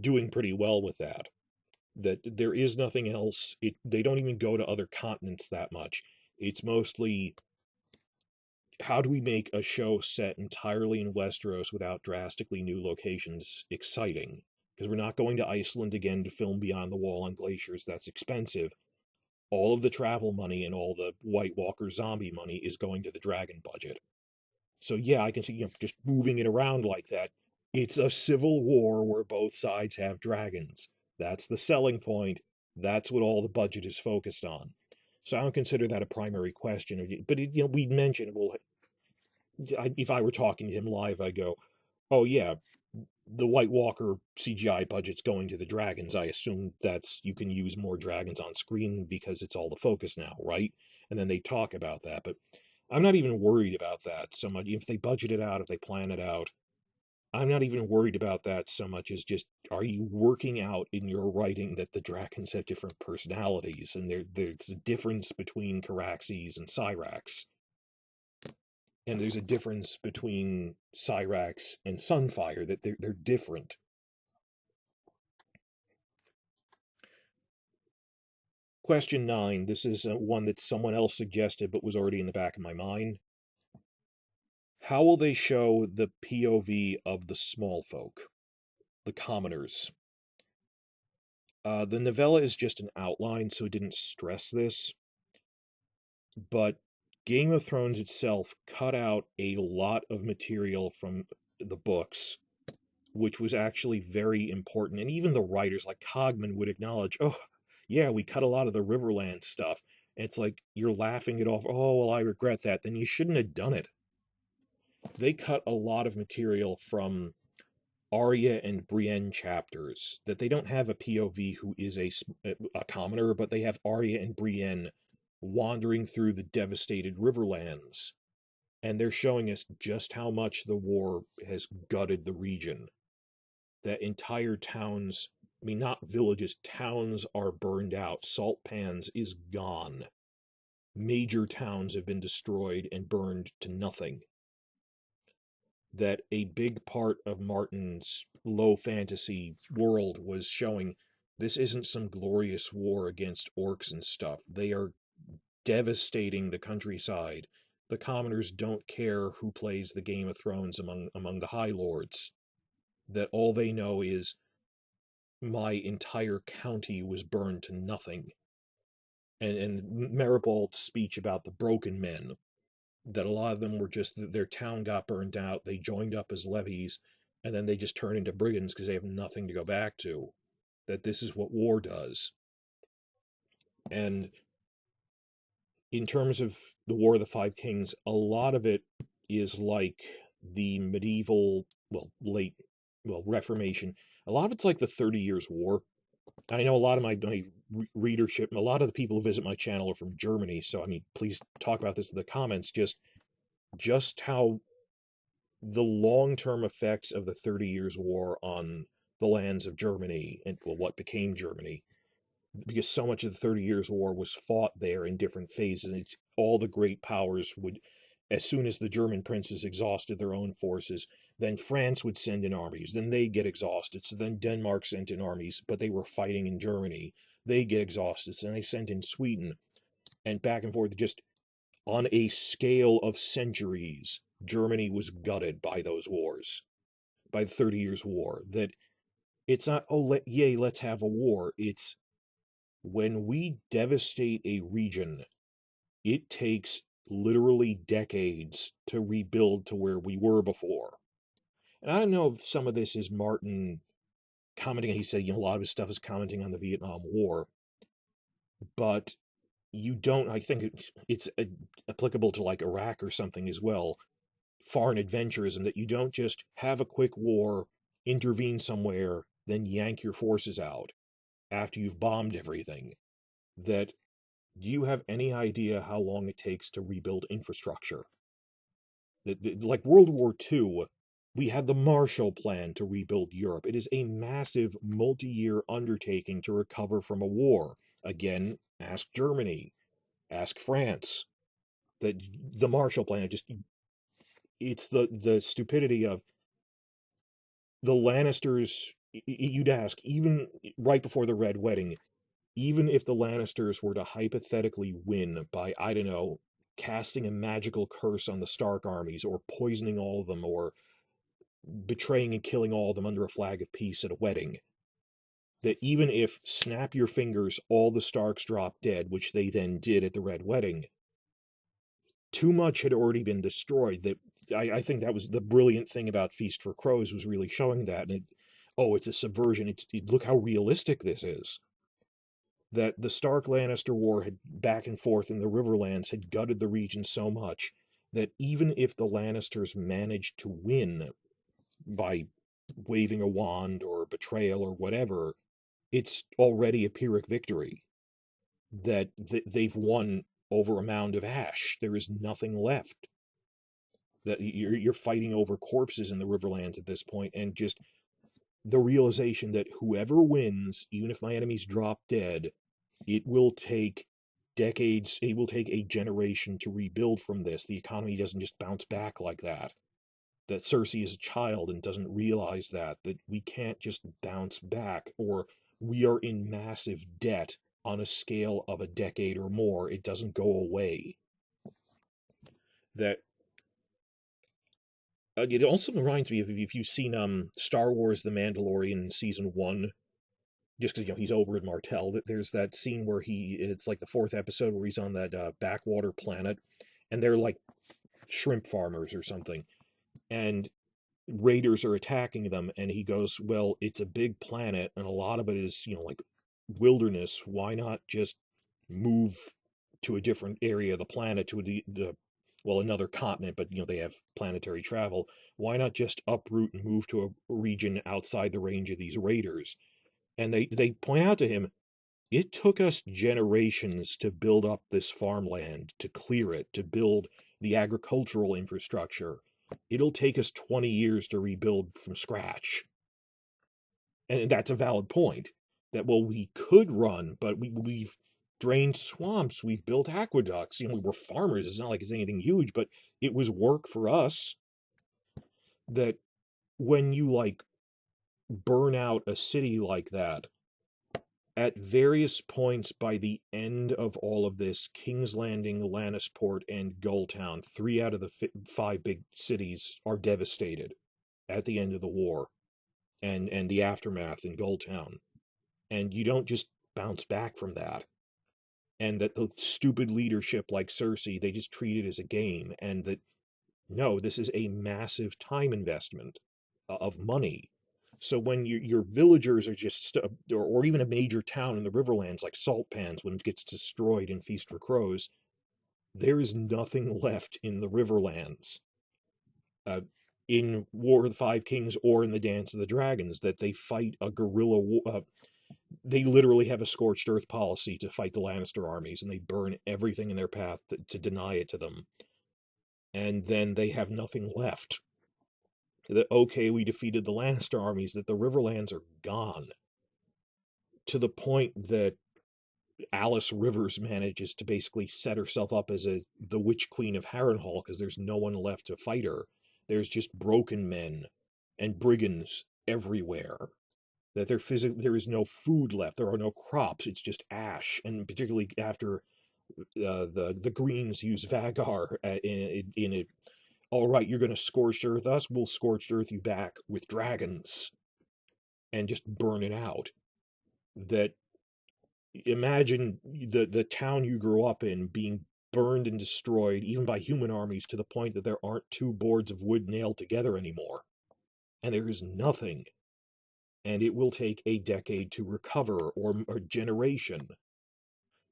doing pretty well with that. that there is nothing else. They don't even go to other continents that much. It's mostly, how do we make a show set entirely in Westeros without drastically new locations exciting? Because we're not going to Iceland again to film Beyond the Wall on glaciers. That's expensive. All of the travel money and all the White Walker zombie money is going to the dragon budget. So yeah, I can see, just moving it around like that. It's a civil war where both sides have dragons. That's the selling point. That's what all the budget is focused on. So I don't consider that a primary question. But we mentioned, well, if I were talking to him live, I'd go, "Oh yeah, the White Walker CGI budget's going to the dragons. I assume that's, you can use more dragons on screen because it's all the focus now, right?" And then they talk about that, but I'm not even worried about that so much. If they budget it out, if they plan it out, I'm not even worried about that so much as just, are you working out in your writing that the dragons have different personalities, and there's a difference between Caraxes and Syrax, and there's a difference between Syrax and Sunfire, that they're different. Question 9. This is one that someone else suggested but was already in the back of my mind. How will they show the POV of the small folk, the commoners? The novella is just an outline, so it didn't stress this. But Game of Thrones itself cut out a lot of material from the books, which was actually very important. And even the writers, like Cogman, would acknowledge, "Oh, yeah, we cut a lot of the Riverland stuff." And it's like, you're laughing it off. "Oh, well, I regret that." Then you shouldn't have done it. They cut a lot of material from Arya and Brienne chapters, that they don't have a POV who is a commoner, but they have Arya and Brienne wandering through the devastated Riverlands, and they're showing us just how much the war has gutted the region. That entire towns, I mean, not villages, towns are burned out. Salt Pans is gone. Major towns have been destroyed and burned to nothing. That a big part of Martin's low fantasy world was showing, this isn't some glorious war against orcs and stuff. They are devastating the countryside. The commoners don't care who plays the Game of Thrones among the High Lords. That all they know is, my entire county was burned to nothing. And Maribald's speech about the broken men, that a lot of them were just, their town got burned out, they joined up as levies, and then they just turn into brigands because they have nothing to go back to. That this is what war does. And in terms of the War of the Five Kings, a lot of it is like the medieval, Reformation. A lot of it's like the 30 Years' War. I know a lot of my readership, a lot of the people who visit my channel are from Germany, so I mean, please talk about this in the comments, just how the long-term effects of the 30 Years' War on the lands of Germany, and what became Germany, because so much of the 30 Years' War was fought there in different phases. It's all the great powers would, as soon as the German princes exhausted their own forces, then France would send in armies, then they get exhausted, so then Denmark sent in armies, but they were fighting in Germany. They get exhausted, so then they sent in Sweden, and back and forth, just on a scale of centuries. Germany was gutted by those wars, by the 30 Years' War. That it's not, oh, let's have a war. It's, when we devastate a region, it takes literally decades to rebuild to where we were before. And I don't know if some of this is Martin commenting, he said, a lot of his stuff is commenting on the Vietnam War, but you don't, I think it's applicable to like Iraq or something as well, foreign adventurism, that you don't just have a quick war, intervene somewhere, then yank your forces out after you've bombed everything. That, do you have any idea how long it takes to rebuild infrastructure? Like World War II, we had the Marshall Plan to rebuild Europe. It is a massive multi-year undertaking to recover from a war. Again, ask Germany, ask France. The Marshall Plan, it's the stupidity of, the Lannisters you'd ask, even right before the Red Wedding, even if the Lannisters were to hypothetically win by, I don't know, casting a magical curse on the Stark armies, or poisoning all of them, or betraying and killing all of them under a flag of peace at a wedding, that even if, snap your fingers, all the Starks drop dead, which they then did at the Red Wedding, too much had already been destroyed. That I think that was the brilliant thing about Feast for Crows, was really showing that. And it's a subversion. Look how realistic this is. That the Stark-Lannister war had back and forth in the Riverlands had gutted the region so much that even if the Lannisters managed to win by waving a wand or betrayal or whatever, it's already a Pyrrhic victory. That they've won over a mound of ash. There is nothing left. That you're fighting over corpses in the Riverlands at this point, and just the realization that whoever wins, even if my enemies drop dead, it will take decades, it will take a generation to rebuild from this. The economy doesn't just bounce back like that. That Cersei is a child and doesn't realize that we can't just bounce back, or we are in massive debt on a scale of a decade or more. It doesn't go away. That it also reminds me of, if you've seen Star Wars The Mandalorian season 1, just because he's Oberyn Martell, that there's that scene where it's like the 4th episode where he's on that backwater planet, and they're like shrimp farmers or something, and raiders are attacking them, and he goes, well, it's a big planet and a lot of it is like wilderness. Why not just move to a different area of the planet, to another continent, but they have planetary travel. Why not just uproot and move to a region outside the range of these raiders? And they point out to him, it took us generations to build up this farmland, to clear it, to build the agricultural infrastructure. It'll take us 20 years to rebuild from scratch. And that's a valid point. That, well, we could run, but we've drained swamps, we've built aqueducts, we're farmers, it's not like it's anything huge, but it was work for us. That when you burn out a city like that, at various points by the end of all of this, King's Landing, Lannisport, and Gulltown, 3 out of the 5 big cities, are devastated at the end of the war and the aftermath in Gulltown. And you don't just bounce back from that. And that the stupid leadership like Cersei, they just treat it as a game. And that, no, this is a massive time investment of money. So when your villagers are just, or even a major town in the Riverlands like Salt Pans, when it gets destroyed in Feast for Crows, there is nothing left in the Riverlands. In War of the Five Kings or in the Dance of the Dragons, that they fight a guerrilla war. They literally have a scorched earth policy to fight the Lannister armies, and they burn everything in their path to deny it to them. And then they have nothing left. That, okay, we defeated the Lannister armies, that the Riverlands are gone. To the point that Alice Rivers manages to basically set herself up as the Witch Queen of Harrenhal, because there's no one left to fight her. There's just broken men and brigands everywhere. That there is no food left. There are no crops. It's just ash. And particularly after the Greens use Vagar in it. All right, you're going to scorched earth us. We'll scorched earth you back with dragons, and just burn it out. That, imagine the town you grew up in being burned and destroyed, even by human armies, to the point that there aren't 2 boards of wood nailed together anymore, and there is nothing. And it will take a decade to recover, or a generation.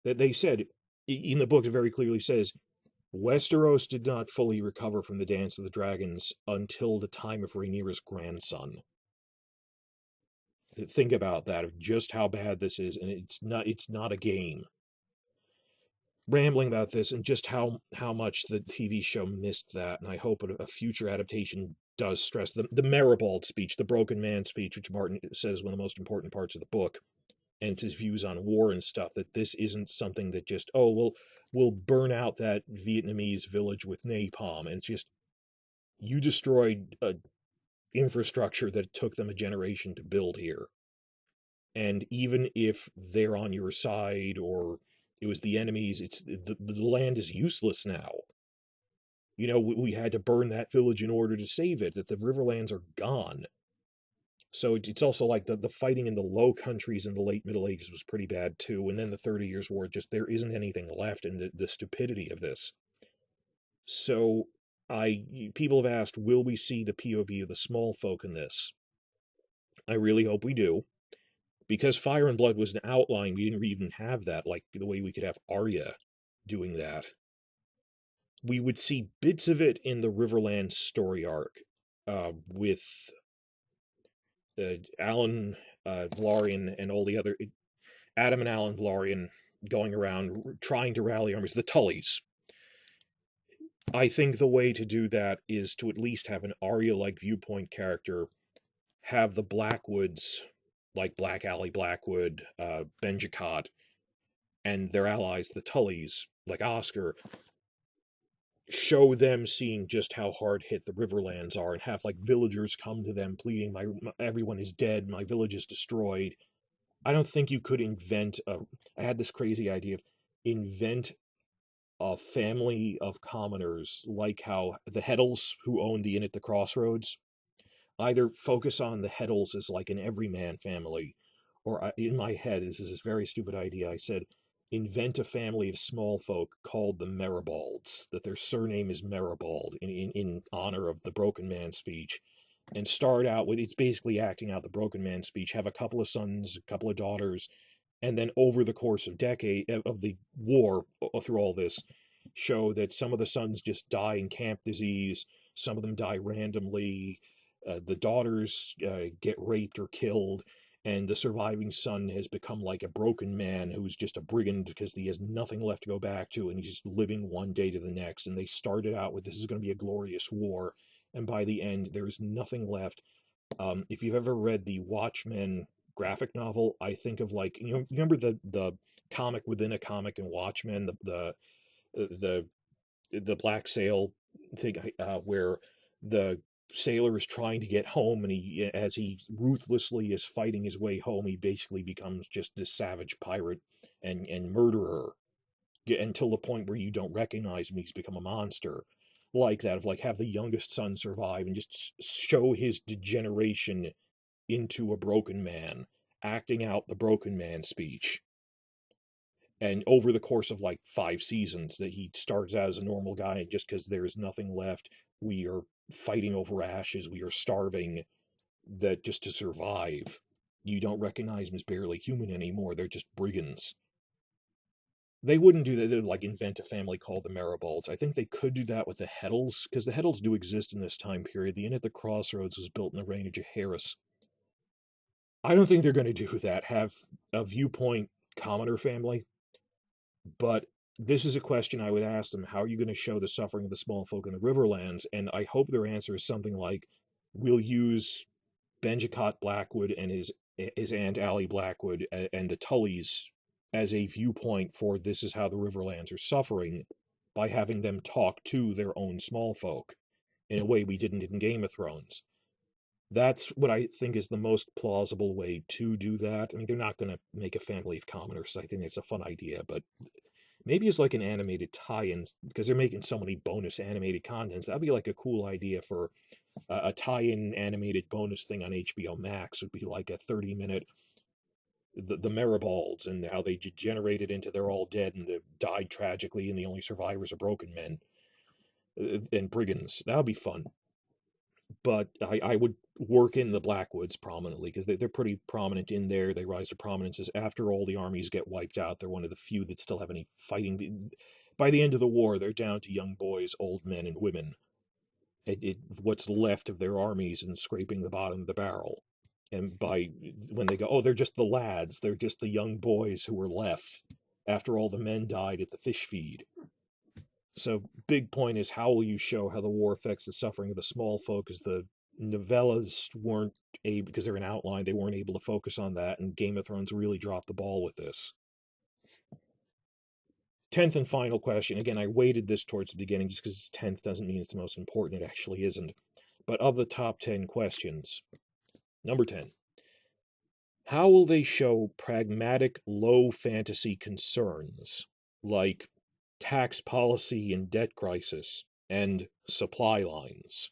That they said, in the book, it very clearly says, Westeros did not fully recover from the Dance of the Dragons until the time of Rhaenyra's grandson. Think about that, just how bad this is, and it's not a game. Rambling about this, and just how much the TV show missed that, and I hope a future adaptation does stress the Maribald speech, the broken man speech, which Martin says is one of the most important parts of the book, and his views on war and stuff, that this isn't something that just, we'll burn out that Vietnamese village with napalm. And it's just, you destroyed infrastructure that it took them a generation to build here. And even if they're on your side or it was the enemies, the land is useless now. You know, we had to burn that village in order to save it, that the Riverlands are gone. So it's also like the fighting in the Low Countries in the late Middle Ages was pretty bad too. And then the 30 Years' War, just there isn't anything left, and the stupidity of this. So people have asked, will we see the POV of the small folk in this? I really hope we do. Because Fire and Blood was an outline, we didn't even have that, like the way we could have Arya doing that. We would see bits of it in the Riverland story arc, with Alan Velaryon and all the other Adam and Alan Velaryon going around trying to rally armies, the Tullys. I think the way to do that is to at least have an Arya-like viewpoint character, have the Blackwoods, like Black Alley Blackwood, Benjicott, and their allies, the Tullys, like Oscar, show them seeing just how hard hit the Riverlands are, and have like villagers come to them pleading, my everyone is dead, my village is destroyed. I don't think you could invent I had this crazy idea of invent a family of commoners like how the Heddles, who own the inn at the crossroads, either focus on the Heddles as like an everyman family, or in my head, this is a very stupid idea, I said, invent a family of small folk called the Maribalds, that their surname is Maribald in honor of the Broken Man speech, and start out with, it's basically acting out the Broken Man speech, have a couple of sons, a couple of daughters, and then over the course of the war, through all this, show that some of the sons just die in camp disease, some of them die randomly, the daughters get raped or killed, and the surviving son has become like a broken man who's just a brigand because he has nothing left to go back to, and he's just living one day to the next. And they started out with, this is going to be a glorious war, and by the end there's nothing left. If you've ever read the Watchmen graphic novel, I think of, like, you remember the comic within a comic in Watchmen, the black sail thing, where the sailor is trying to get home, and as he ruthlessly is fighting his way home, he basically becomes just this savage pirate and murderer, until the point where you don't recognize him, he's become a monster. Like that, of like, have the youngest son survive and just show his degeneration into a broken man, acting out the broken man speech. And over the course of like 5 seasons, that he starts out as a normal guy, and just because there is nothing left, we are fighting over ashes, we are starving, that just to survive, you don't recognize them as barely human anymore, they're just brigands. They wouldn't do that. They'd like invent a family called the Maribalds. I think they could do that with the Heddles, because the Heddles do exist in this time period. The Inn at the Crossroads was built in the reign of Jaehaerys. I don't think they're going to do that, have a viewpoint commoner family. But this is a question I would ask them. How are you going to show the suffering of the small folk in the Riverlands? And I hope their answer is something like, we'll use Benjicott Blackwood and his aunt Allie Blackwood and the Tullys as a viewpoint for, this is how the Riverlands are suffering, by having them talk to their own small folk in a way we didn't in Game of Thrones. That's what I think is the most plausible way to do that. I mean, they're not going to make a family of commoners. I think it's a fun idea, but maybe it's like an animated tie-in, because they're making so many bonus animated contents. That'd be like a cool idea for a tie-in animated bonus thing on HBO Max. Would be like a 30-minute, the Maribalds, and how they degenerated into they're all dead and they died tragically, and the only survivors are broken men and brigands. That would be fun. But I would work in the Blackwoods prominently, because they're pretty prominent in there. They rise to prominence as, after all the armies get wiped out, they're one of the few that still have any fighting. By the end of the war, they're down to young boys, old men, and women. What's left of their armies, and scraping the bottom of the barrel. And when they go, oh, they're just the lads, they're just the young boys who were left after all the men died at the fish feed. So big point is, how will you show how the war affects the suffering of the small folk? As the novellas weren't able, because they're an outline, they weren't able to focus on that, and Game of Thrones really dropped the ball with this. 10th and final question. Again, I weighted this towards the beginning just because 10th doesn't mean it's the most important. It actually isn't. But of the top 10 questions, number 10, how will they show pragmatic low fantasy concerns like tax policy and debt crisis and supply lines?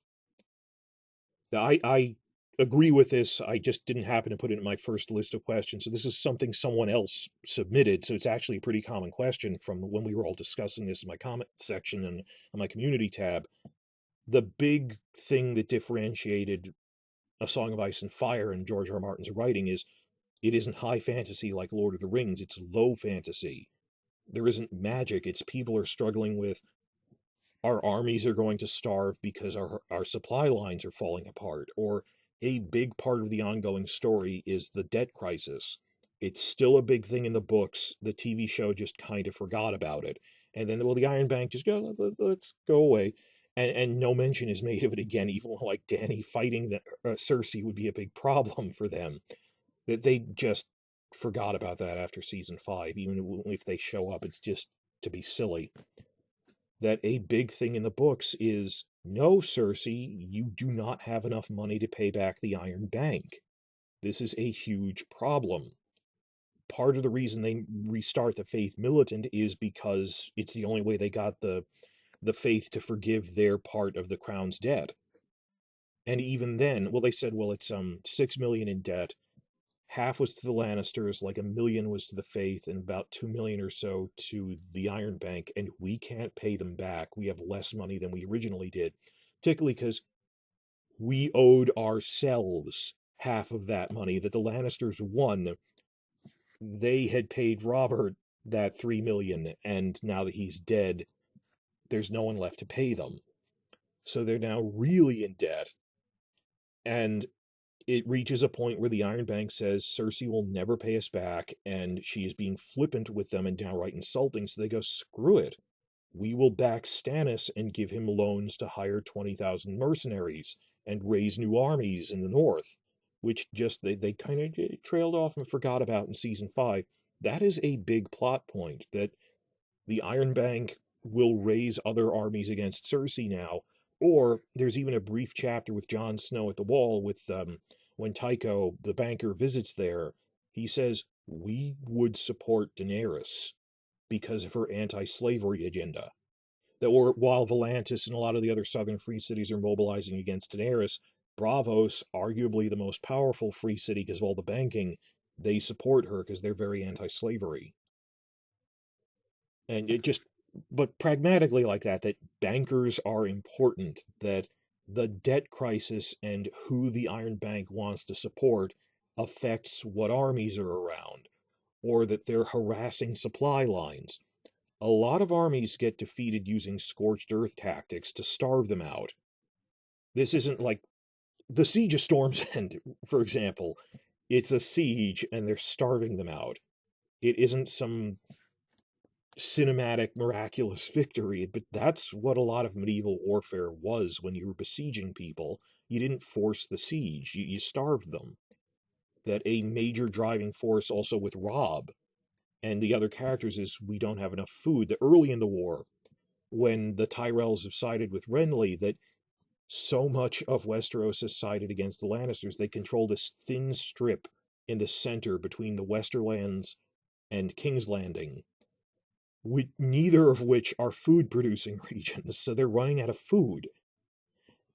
Now, I agree with this. I just didn't happen to put it in my first list of questions. So this is something someone else submitted. So it's actually a pretty common question from when we were all discussing this in my comment section and on my community tab. The big thing that differentiated A Song of Ice and Fire and George R. R. Martin's writing is it isn't high fantasy like Lord of the Rings. It's low fantasy. There isn't magic. It's people are struggling with our armies are going to starve because our supply lines are falling apart, or a big part of the ongoing story is the debt crisis. It's still a big thing in the books. The TV show just kind of forgot about it. And then, well, the Iron Bank just go, let's go away. And no mention is made of it again, even like Dany fighting Cersei would be a big problem for them. That they just forgot about that after season 5. Even if they show up, it's just to be silly. That a big thing in the books is, no, Cersei, you do not have enough money to pay back the Iron Bank. This is a huge problem. Part of the reason they restart the Faith Militant is because it's the only way they got the Faith to forgive their part of the Crown's debt. And even then, well, they said, well, it's 6 million in debt. Half was to the Lannisters, like 1 million was to the Faith, and about 2 million or so to the Iron Bank, and we can't pay them back. We have less money than we originally did, particularly because we owed ourselves half of that money that the Lannisters won. They had paid Robert that 3 million, and now that he's dead, there's no one left to pay them. So they're now really in debt, and it reaches a point where the Iron Bank says Cersei will never pay us back, and she is being flippant with them and downright insulting, so they go, screw it. We will back Stannis and give him loans to hire 20,000 mercenaries and raise new armies in the north, which just they kind of trailed off and forgot about in season 5. That is a big plot point, that the Iron Bank will raise other armies against Cersei now. Or there's even a brief chapter with Jon Snow at the Wall with when Tycho, the banker, visits there. He says, we would support Daenerys because of her anti-slavery agenda. That while Volantis and a lot of the other southern free cities are mobilizing against Daenerys, Braavos, arguably the most powerful free city because of all the banking, they support her because they're very anti-slavery. And it just, but pragmatically like that bankers are important, that the debt crisis and who the Iron Bank wants to support affects what armies are around, or that they're harassing supply lines. A lot of armies get defeated using scorched earth tactics to starve them out. This isn't like the Siege of Storm's End, for example. It's a siege and they're starving them out. It isn't some cinematic, miraculous victory, but that's what a lot of medieval warfare was when you were besieging people. You didn't force the siege, you starved them. That a major driving force also with Robb and the other characters is we don't have enough food. That early in the war, when the Tyrells have sided with Renly, that so much of Westeros has sided against the Lannisters, they control this thin strip in the center between the Westerlands and King's Landing, neither of which are food-producing regions, so they're running out of food.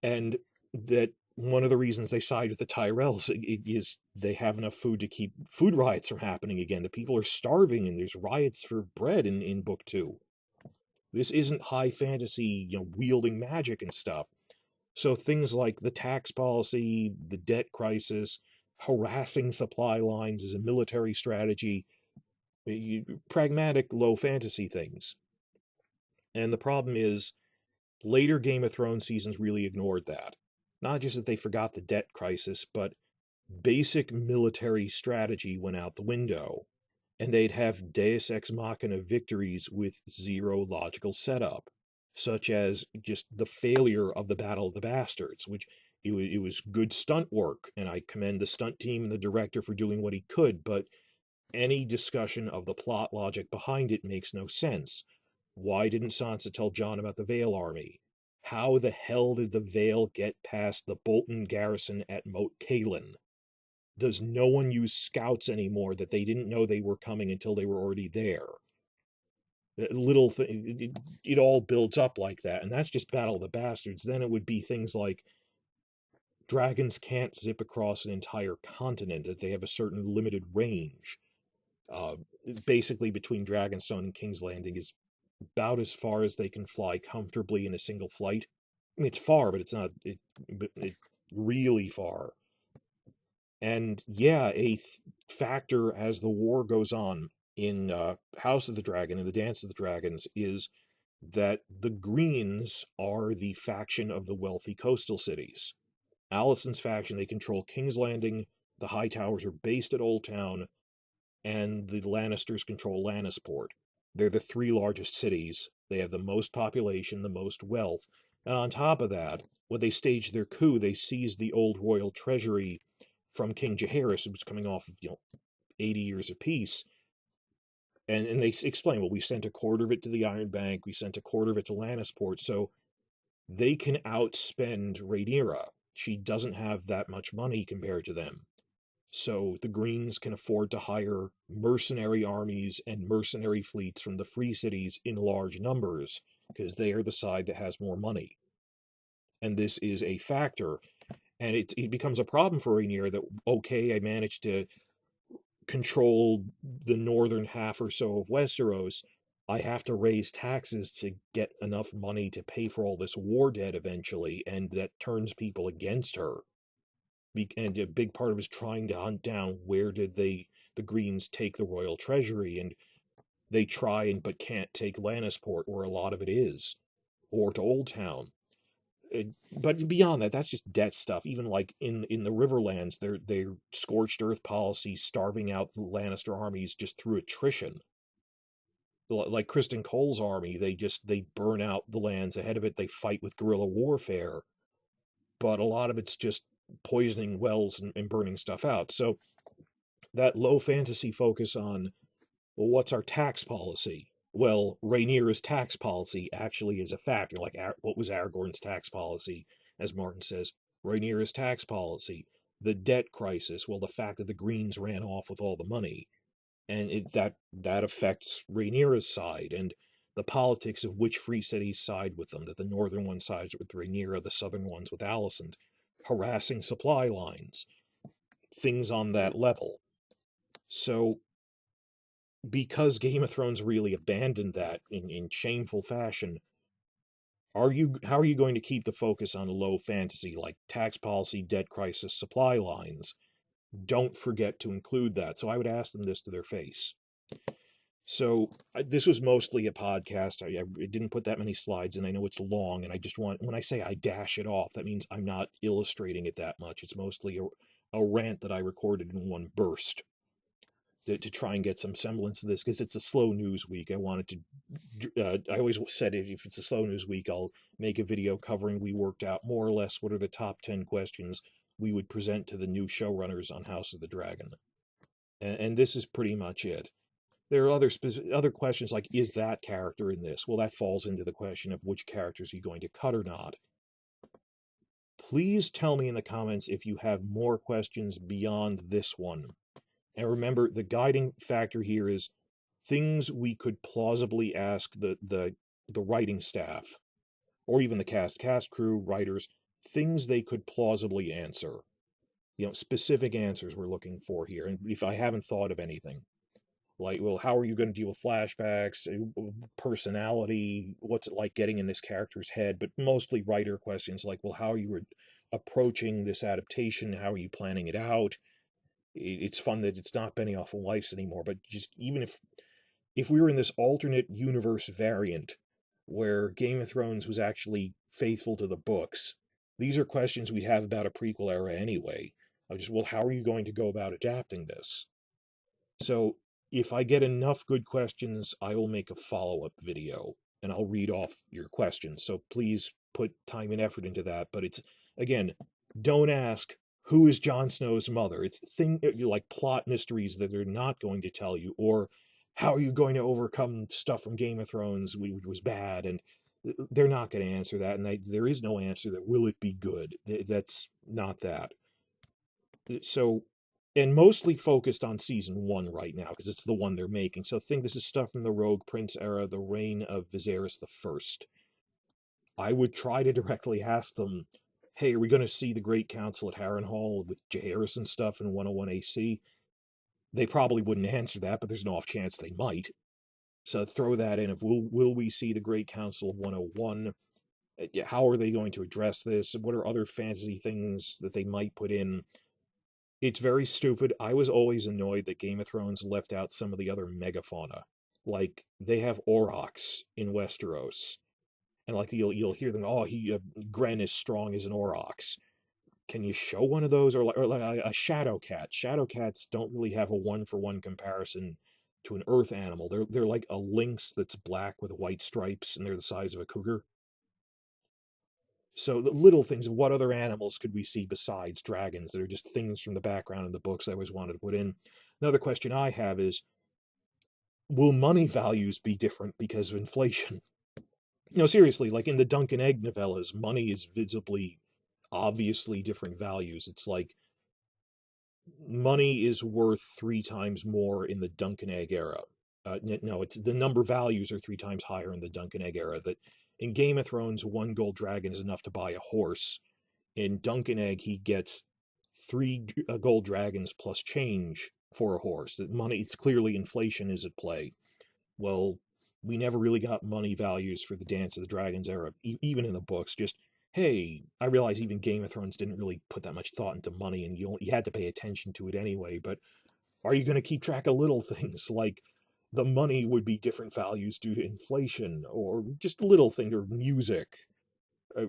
And that one of the reasons they side with the Tyrells is they have enough food to keep food riots from happening again. The people are starving, and there's riots for bread in Book 2. This isn't high fantasy, wielding magic and stuff. So things like the tax policy, the debt crisis, harassing supply lines as a military strategy, pragmatic low fantasy things. And the problem is, later Game of Thrones seasons really ignored that. Not just that they forgot the debt crisis, but basic military strategy went out the window. And they'd have deus ex machina victories with zero logical setup, such as just the failure of the Battle of the Bastards, which it was good stunt work, and I commend the stunt team and the director for doing what he could, but any discussion of the plot logic behind it makes no sense. Why didn't Sansa tell Jon about the Vale army? how the hell did the Vale get past the Bolton garrison at Moat Cailin? Does no one use scouts anymore that they didn't know they were coming until they were already there? Little thing, it all builds up like that, and that's just Battle of the Bastards. Then it would be things like dragons can't zip across an entire continent, that they have a certain limited range. Uh, Basically, between Dragonstone and King's Landing is about as far as they can fly comfortably in a single flight. I mean, it's far, but it's not really far. And yeah, factor as the war goes on in House of the Dragon and the Dance of the Dragons is that the Greens are the faction of the wealthy coastal cities. Alicent's faction, they control King's Landing, the High Towers are based at Old Town, and the Lannisters control Lannisport. They're the three largest cities. They have the most population, the most wealth. And on top of that, when they staged their coup, they seized the old royal treasury from King Jaehaerys, who was coming off of 80 years of peace. And they explain, well, we sent a quarter of it to the Iron Bank, we sent a quarter of it to Lannisport, so they can outspend Rhaenyra. She doesn't have that much money compared to them. So the Greens can afford to hire mercenary armies and mercenary fleets from the free cities in large numbers, because they are the side that has more money. And this is a factor. And it becomes a problem for Rhaenyra that, okay, I managed to control the northern half or so of Westeros. I have to raise taxes to get enough money to pay for all this war debt eventually, and that turns people against her. And a big part of it is trying to hunt down where did the Greens take the royal treasury, and they try and but can't take Lannisport, where a lot of it is, or to Old Town. But beyond that, that's just debt stuff. Even like in the Riverlands, their scorched earth policy, starving out the Lannister armies just through attrition. Like Kristen Cole's army, they burn out the lands ahead of it. They fight with guerrilla warfare, but a lot of it's just poisoning wells and burning stuff out. So that low fantasy focus on, well, what's our tax policy? Well, Rhaenyra's tax policy actually is a factor. Like, what was Aragorn's tax policy? As Martin says, Rhaenyra's tax policy. The debt crisis, well, the fact that the Greens ran off with all the money. And that affects Rhaenyra's side, and the politics of which free cities side with them, that the northern one sides with Rhaenyra, the southern ones with Alicent, harassing supply lines, things on that level. So because Game of Thrones really abandoned that in shameful fashion, how are you going to keep the focus on low fantasy like tax policy, debt crisis, supply lines? Don't forget to include that. So I would ask them this to their face. So this was mostly a podcast. I didn't put that many slides in. I know it's long, and I just want, when I say I dash it off, that means I'm not illustrating it that much. It's mostly a rant that I recorded in one burst to try and get some semblance of this, because it's a slow news week. I wanted to, I always said if it's a slow news week, I'll make a video covering, we worked out more or less what are the top 10 questions we would present to the new showrunners on House of the Dragon. And this is pretty much it. There are other questions like, is that character in this? Well, that falls into the question of which characters are you going to cut or not. Please tell me in the comments if you have more questions beyond this one. And remember, the guiding factor here is things we could plausibly ask the writing staff, or even the cast crew, writers, things they could plausibly answer. Specific answers we're looking for here. And if I haven't thought of anything, like, well, how are you going to deal with flashbacks, personality, what's it like getting in this character's head, but mostly writer questions like, well, how are you approaching this adaptation? How are you planning it out? It's fun that it's not Benioff and Weiss anymore, but just even if we were in this alternate universe variant where Game of Thrones was actually faithful to the books, these are questions we'd have about a prequel era anyway. Well, how are you going to go about adapting this? So if I get enough good questions, I will make a follow-up video, and I'll read off your questions. So please put time and effort into that. But it's, again, don't ask, who is Jon Snow's mother? It's like plot mysteries that they're not going to tell you, or how are you going to overcome stuff from Game of Thrones which was bad? And They're not going to answer that, and there is no answer that will it be good. That's not that. So, and mostly focused on season 1 right now, because it's the one they're making. So think this is stuff from the Rogue Prince era, the reign of Viserys the First. I would try to directly ask them, hey, are we going to see the Great Council at Harrenhal with Jaehaerys and stuff in 101 AC? They probably wouldn't answer that, but there's an off chance they might. So throw that in. If will we see the Great Council of 101? How are they going to address this? What are other fantasy things that they might put in? It's very stupid. I was always annoyed that Game of Thrones left out some of the other megafauna. Like, they have aurochs in Westeros. And like you'll hear them, oh, Gren is strong as an aurochs. Can you show one of those? Or like a shadow cat? Shadow cats don't really have a one-for-one comparison to an earth animal. They're like a lynx that's black with white stripes, and they're the size of a cougar. So the little things, what other animals could we see besides dragons that are just things from the background in the books I always wanted to put in? Another question I have is, will money values be different because of inflation? Seriously, like in the Dunk and Egg novellas, money is visibly, obviously different values. It's like money is worth 3 times more in the Dunk and Egg era. No, it's the number values are 3 times higher in the Dunk and Egg era. That in Game of Thrones, 1 gold dragon is enough to buy a horse. In Dunk and Egg, he gets 3 gold dragons plus change for a horse. That money, it's clearly inflation is at play. Well, we never really got money values for the Dance of the Dragons era, even in the books. Just, hey, I realize even Game of Thrones didn't really put that much thought into money, and you had to pay attention to it anyway. But are you going to keep track of little things like the money would be different values due to inflation, or just little things, or music, uh,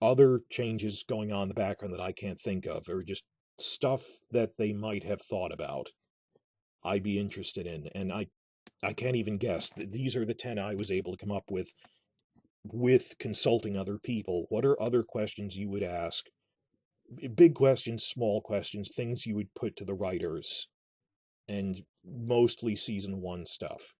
other changes going on in the background that I can't think of, or just stuff that they might have thought about? I'd be interested in, and I can't even guess. These are the 10 I was able to come up with consulting other people. What are other questions you would ask? Big questions, small questions, things you would put to the writers, and mostly season 1 stuff.